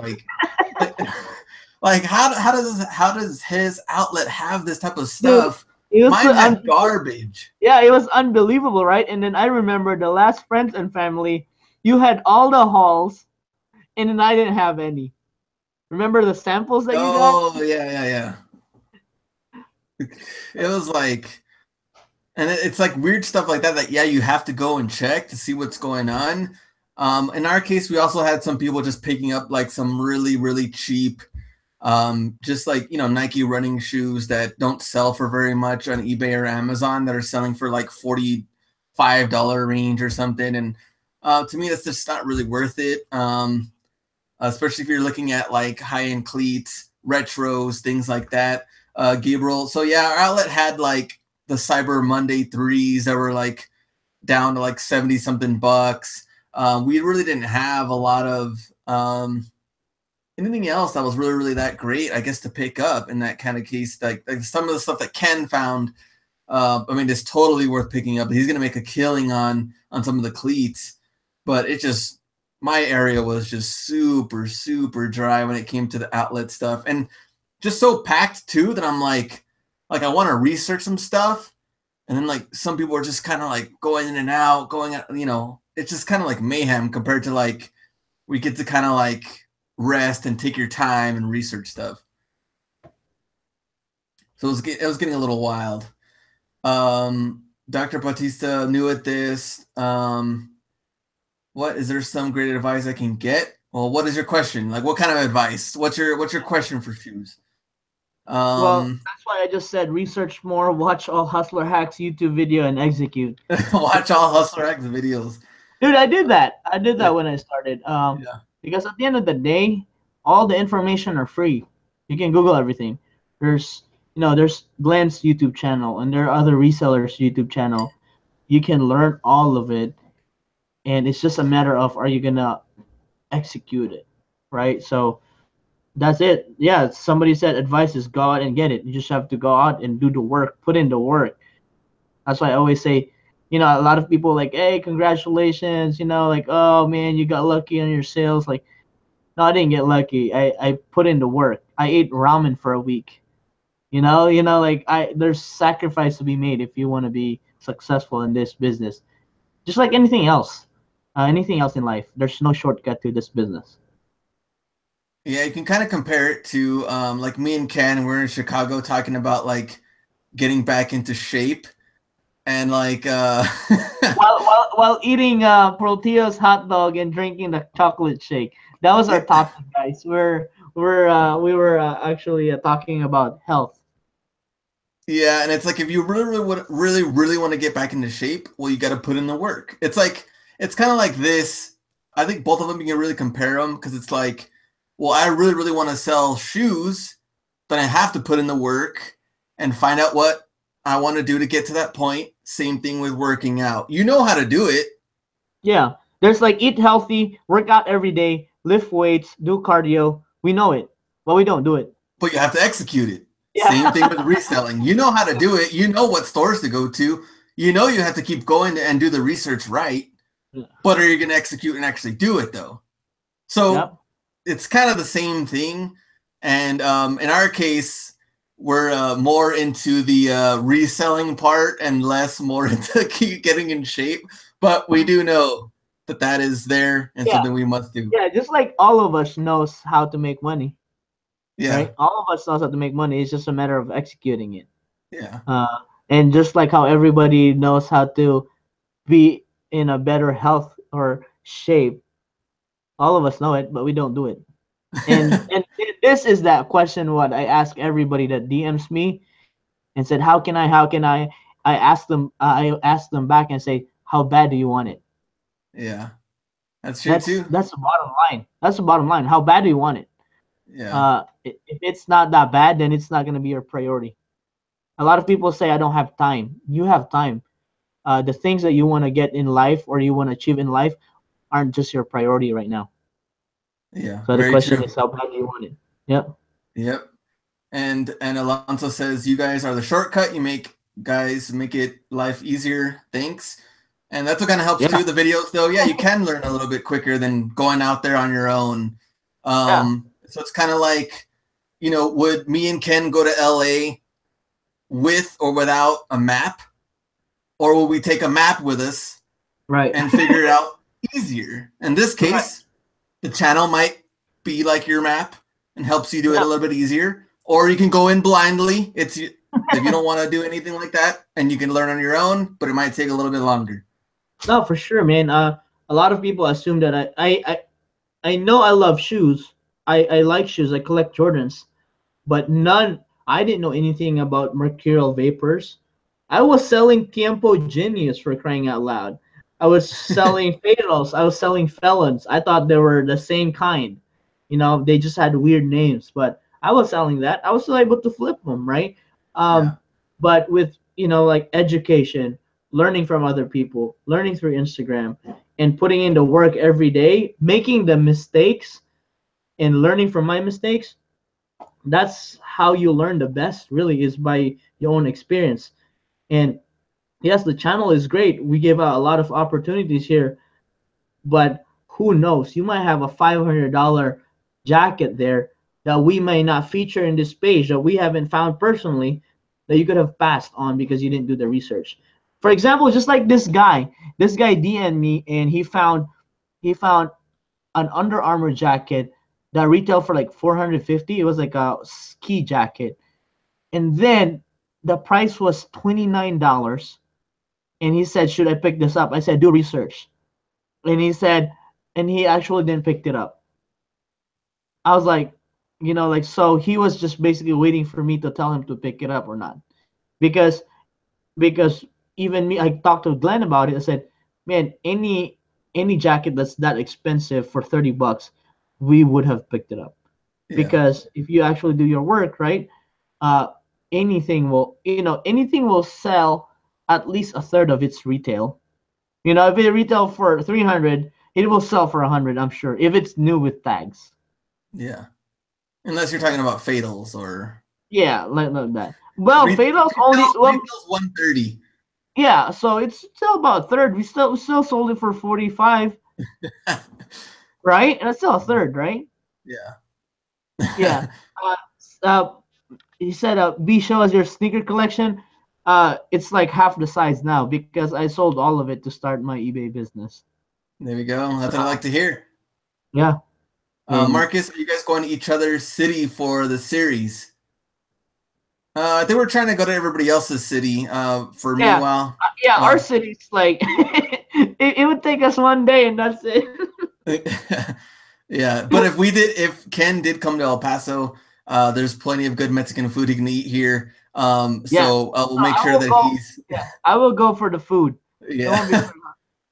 Like how does his outlet have this type of Dude, stuff? it was Mine had garbage. yeah, it was unbelievable, right? And then I remember the last friends and family, you had all the hauls, and then I didn't have any. Remember the samples that you got? Oh yeah. It was like, and it's like weird stuff like that. That yeah, you have to go and check to see what's going on. In our case, we also had some people just picking up like some really cheap, just like Nike running shoes that don't sell for very much on eBay or Amazon that are selling for like $45 range or something. And to me, that's just not really worth it. Especially if you're looking at like high end cleats, retros, things like that. Gabriel. So yeah, our outlet had like the Cyber Monday threes that were like down to like 70 something bucks. We really didn't have a lot of anything else that was really that great, I guess, to pick up in that kind of case. Like some of the stuff that Ken found, I mean, it's totally worth picking up. He's going to make a killing on some of the cleats, but it just, my area was just super dry when it came to the outlet stuff, and just so packed too that I'm like I want to research some stuff, and then like some people are just kind of like going in and out, going out, it's just kind of like mayhem compared to like we get to kind of like rest and take your time and research stuff. So it was getting a little wild. Dr. Bautista new at this. What is there some great advice I can get? Well, what is your question? Like, what kind of advice? What's your question for shoes? Well, that's why I just said research more, watch all Hustler Hacks YouTube video, and execute. Watch all Hustler X videos. Dude, I did that. I did Yeah, that when I started. yeah, Because at the end of the day, all the information are free. You can Google everything. There's, there's Glenn's YouTube channel, and there are other resellers' YouTube channel. You can learn all of it, and it's just a matter of are you gonna execute it, right? So that's it. Yeah, somebody said advice is go out and get it. You just have to go out and do the work, put in the work. That's why I always say, a lot of people like, hey, congratulations, like, oh man, you got lucky on your sales. Like, no, I didn't get lucky. I put in the work. I ate ramen for a week. Like there's sacrifice to be made if you want to be successful in this business. Just like anything else in life, there's no shortcut to this business. yeah. You can kind of compare it to like me and Ken. We're in Chicago talking about like getting back into shape, and like While eating Portillo's hot dog and drinking the chocolate shake. That was our topic, guys. We were actually talking about health. Yeah, and it's like if you really want to get back into shape, well, you got to put in the work. It's kind of like this. I think both of them you can really compare them because it's like, well, I really want to sell shoes, then I have to put in the work and find out what I want to do to get to that point. Same thing with working out. You know how to do it. Yeah, there's like eat healthy, work out every day, lift weights, do cardio. We know it, but we don't do it. But you have to execute it. Same thing with Yeah. reselling. You know how to do it. You know what stores to go to. You know you have to keep going and do the research right. But are you going to execute and actually do it though? So Yep. it's kind of the same thing. And in our case, we're more into the reselling part and less more into getting in shape. But we do know that that is there and Yeah. something we must do. Yeah. Just like all of us knows how to make money, Yeah. right? All of us knows how to make money. It's just a matter of executing it. Yeah. Uh, and just like how everybody knows how to be in a better health or shape, all of us know it, but we don't do it. And this is that question what I ask everybody that DMs me and said, how can I ask them back and say, how bad do you want it? Yeah. That's true too. That's the bottom line. That's the bottom line. How bad do you want it? Yeah. If it's not that bad, then it's not going to be your priority. A lot of people say, I don't have time. You have time. The things that you want to get in life or you want to achieve in life aren't just your priority right now. Yeah. So the Very question true. is, how bad do you want it? Yep. Yep. And Alonso says, you guys are the shortcut. You make guys make it life easier. Thanks. And that's what kind of helps Yeah. too. The videos, though, yeah, you can learn a little bit quicker than going out there on your own. Yeah. So it's kind of like, would me and Ken go to LA with or without a map, or will we take a map with us Right. and figure it out easier? In this Right. case, the channel might be like your map and helps you do it Yeah. a little bit easier. Or you can go in blindly. If you don't want to do anything like that, and you can learn on your own, but it might take a little bit longer. No, for sure, man. A lot of people assume that I know I love shoes. I like shoes. I collect Jordans, but I didn't know anything about mercurial vapors. I was selling Tiempo Genius for crying out loud. I was selling Fados. I was selling Felons. I thought they were the same kind. They just had weird names, but I was selling that. I was still able to flip them, right? Yeah. Um, but with like education, learning from other people, learning through Instagram, and putting in the work every day, making the mistakes and learning from my mistakes, that's how you learn the best really is by your own experience. And yes, the channel is great. We give out a lot of opportunities here, but who knows? You might have a $500 jacket there that we may not feature in this page that we haven't found personally that you could have passed on because you didn't do the research. For example, just like this guy. This guy DM'd me and he found an Under Armour jacket that retailed for like 450. It was like a ski jacket. And then the price was $29. And he said, should I pick this up? I said, do research. And he said, and he actually didn't pick it up. I was like, so he was just basically waiting for me to tell him to pick it up or not. Because because even me, I talked to Glenn about it. I said, man, any jacket that's that expensive for $30, we would have picked it up. Yeah. Because if you actually do your work right, uh, anything will sell at least a third of its retail. If it retail for 300, it will sell for 100. I'm sure if it's new with tags. Yeah. Unless you're talking about fatals or Yeah, like that. Well, Fatal's only retail's 130. yeah, so it's still about a third. We still sold it for 45, right? And it's still a third, right? Yeah. Yeah. Uh, uh, he said, "B, show us your sneaker collection." It's like half the size now because I sold all of it to start my eBay business. There we go. That's So what I like to hear. yeah, and Marcus, are you guys going to each other's city for the series? I think we're trying to go to everybody else's city. For yeah, meanwhile, yeah, our city's like it would take us one day and that's it. yeah. But if Ken did come to El Paso, there's plenty of good Mexican food he can eat here. Yeah, So we'll no, make I sure will that go. he's Yeah, I will go for the food. It won't be. yeah.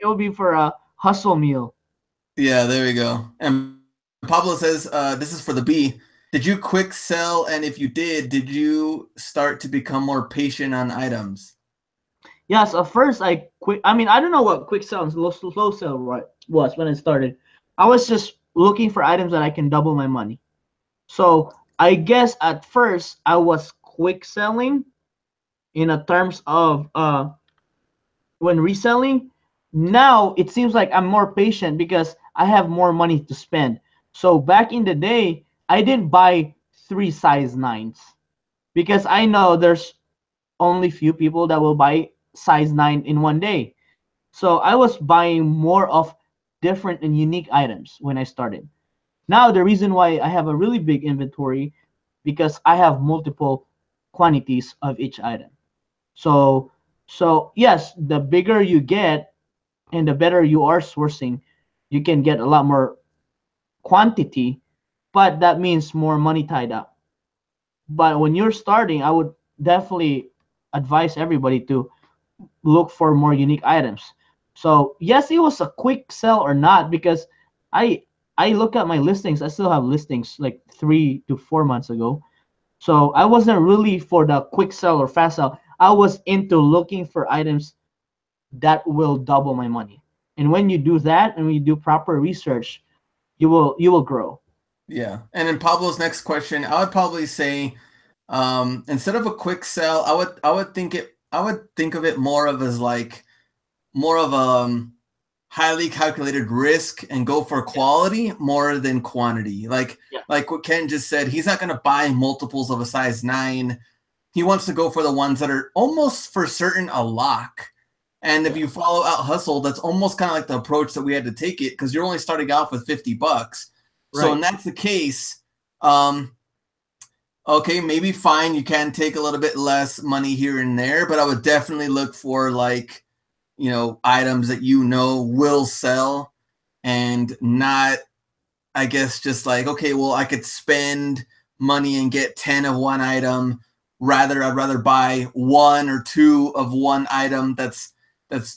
It will be for a hustle meal. Yeah, there we go. And Pablo says, this is for the B. Did you quick sell? And if you did you start to become more patient on items? Yes, at first I quit. I mean, I don't know what quick sell and slow sell was when I started. I was just looking for items that I can double my money. So I guess at first I was quick selling in a terms of when reselling. Now it seems like I'm more patient because I have more money to spend. So back in the day, I didn't buy three size nines because I know there's only few people that will buy size 9 in one day. So I was buying more of different and unique items when I started. Now the reason why I have a really big inventory because I have multiple quantities of each item. So so yes, the bigger you get and the better you are sourcing, you can get a lot more quantity, but that means more money tied up. But when you're starting, I would definitely advise everybody to look for more unique items. So yes, it was a quick sell or not because I I look at my listings. I still have listings like 3 to 4 months ago. So I wasn't really for the quick sell or fast sell. I was into looking for items that will double my money. And when you do that and when you do proper research, you will grow. Yeah. And in Pablo's next question, I would probably say, instead of a quick sell, I would think of it more of as like more of a highly calculated risk and go for quality more than quantity. Yeah. Like what Ken just said, he's not going to buy multiples of a size 9. He wants to go for the ones that are almost for certain a lock. And if Yeah. you follow Out Hustle, that's almost kind of like the approach that we had to take it because you're only starting off with $50. So when Right. that's the case, um, okay, maybe fine, you can take a little bit less money here and there, but I would definitely look for like, you know, items that you know will sell and not, I guess, just like, okay, well, I could spend money and get 10 of one item. I'd rather buy one or two of one item that's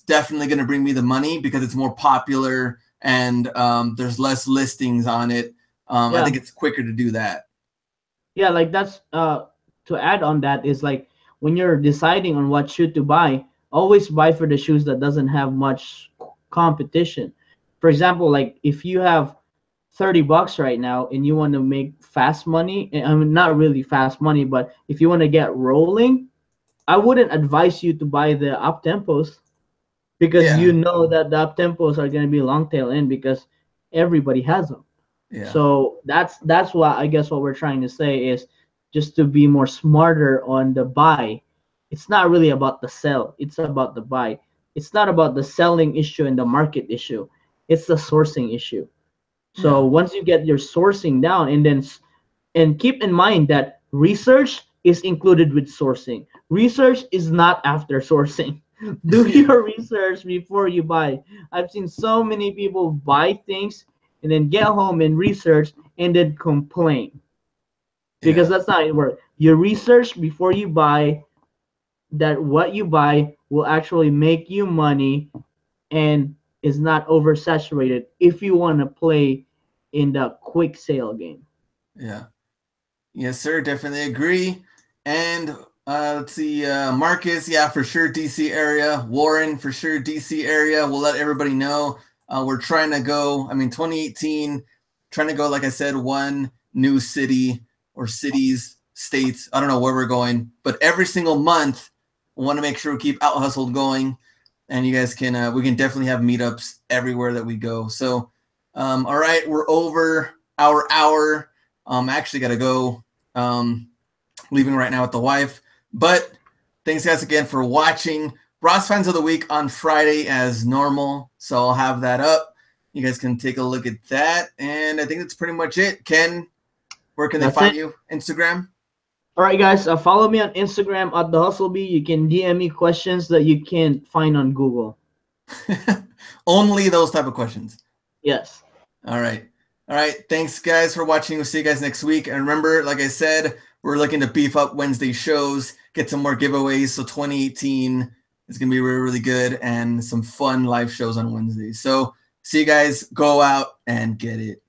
definitely going to bring me the money because it's more popular and there's less listings on it. I Yeah. think it's quicker to do that. Yeah, like that's to add on that is like when you're deciding on what shoe to buy, always buy for the shoes that doesn't have much competition. For example, like if you have $30 right now and you want to make fast money, I mean not really fast money, but if you want to get rolling, I wouldn't advise you to buy the up tempos because you Yeah, know that the up tempos are going to be long tail in because everybody has them. yeah, So that's what I guess what we're trying to say is just to be more smarter on the buy. It's not really about the sell, it's about the buy. It's not about the selling issue and the market issue. It's the sourcing issue. So yeah, once you get your sourcing down and keep in mind that research is included with sourcing. Research is not after sourcing. Do yeah, your research before you buy. I've seen so many people buy things and then get home and research and then complain because yeah, that's not how it works. You research before you buy that what you buy will actually make you money and is not oversaturated if you want to play in the quick sale game. yeah. Yes, sir. Definitely agree. And let's see, Marcus, yeah, for sure, DC area. Warren, for sure, DC area. We'll let everybody know. We're trying to go. I mean, 2018, trying to go. Like I said, one new city or cities, states. I don't know where we're going, but every single month, we want to make sure we keep Out Hustled going. And you guys can, we can definitely have meetups everywhere that we go. So, all right, we're over our hour. I actually got to go. Leaving right now with the wife. But thanks, guys, again for watching. Ross Finds of the Week on Friday as normal. So I'll have that up. You guys can take a look at that. And I think that's pretty much it. Ken, where can they That's find it. you? Instagram? All right, guys, follow me on Instagram at the Hustlebee. You can DM me questions that you can't find on Google. Only those type of questions. Yes. All right. All right. Thanks, guys, for watching. We'll see you guys next week. And remember, like I said, we're looking to beef up Wednesday shows, get some more giveaways. So 2018 is going to be really, really good and some fun live shows on Wednesdays. So see you guys. Go out and get it.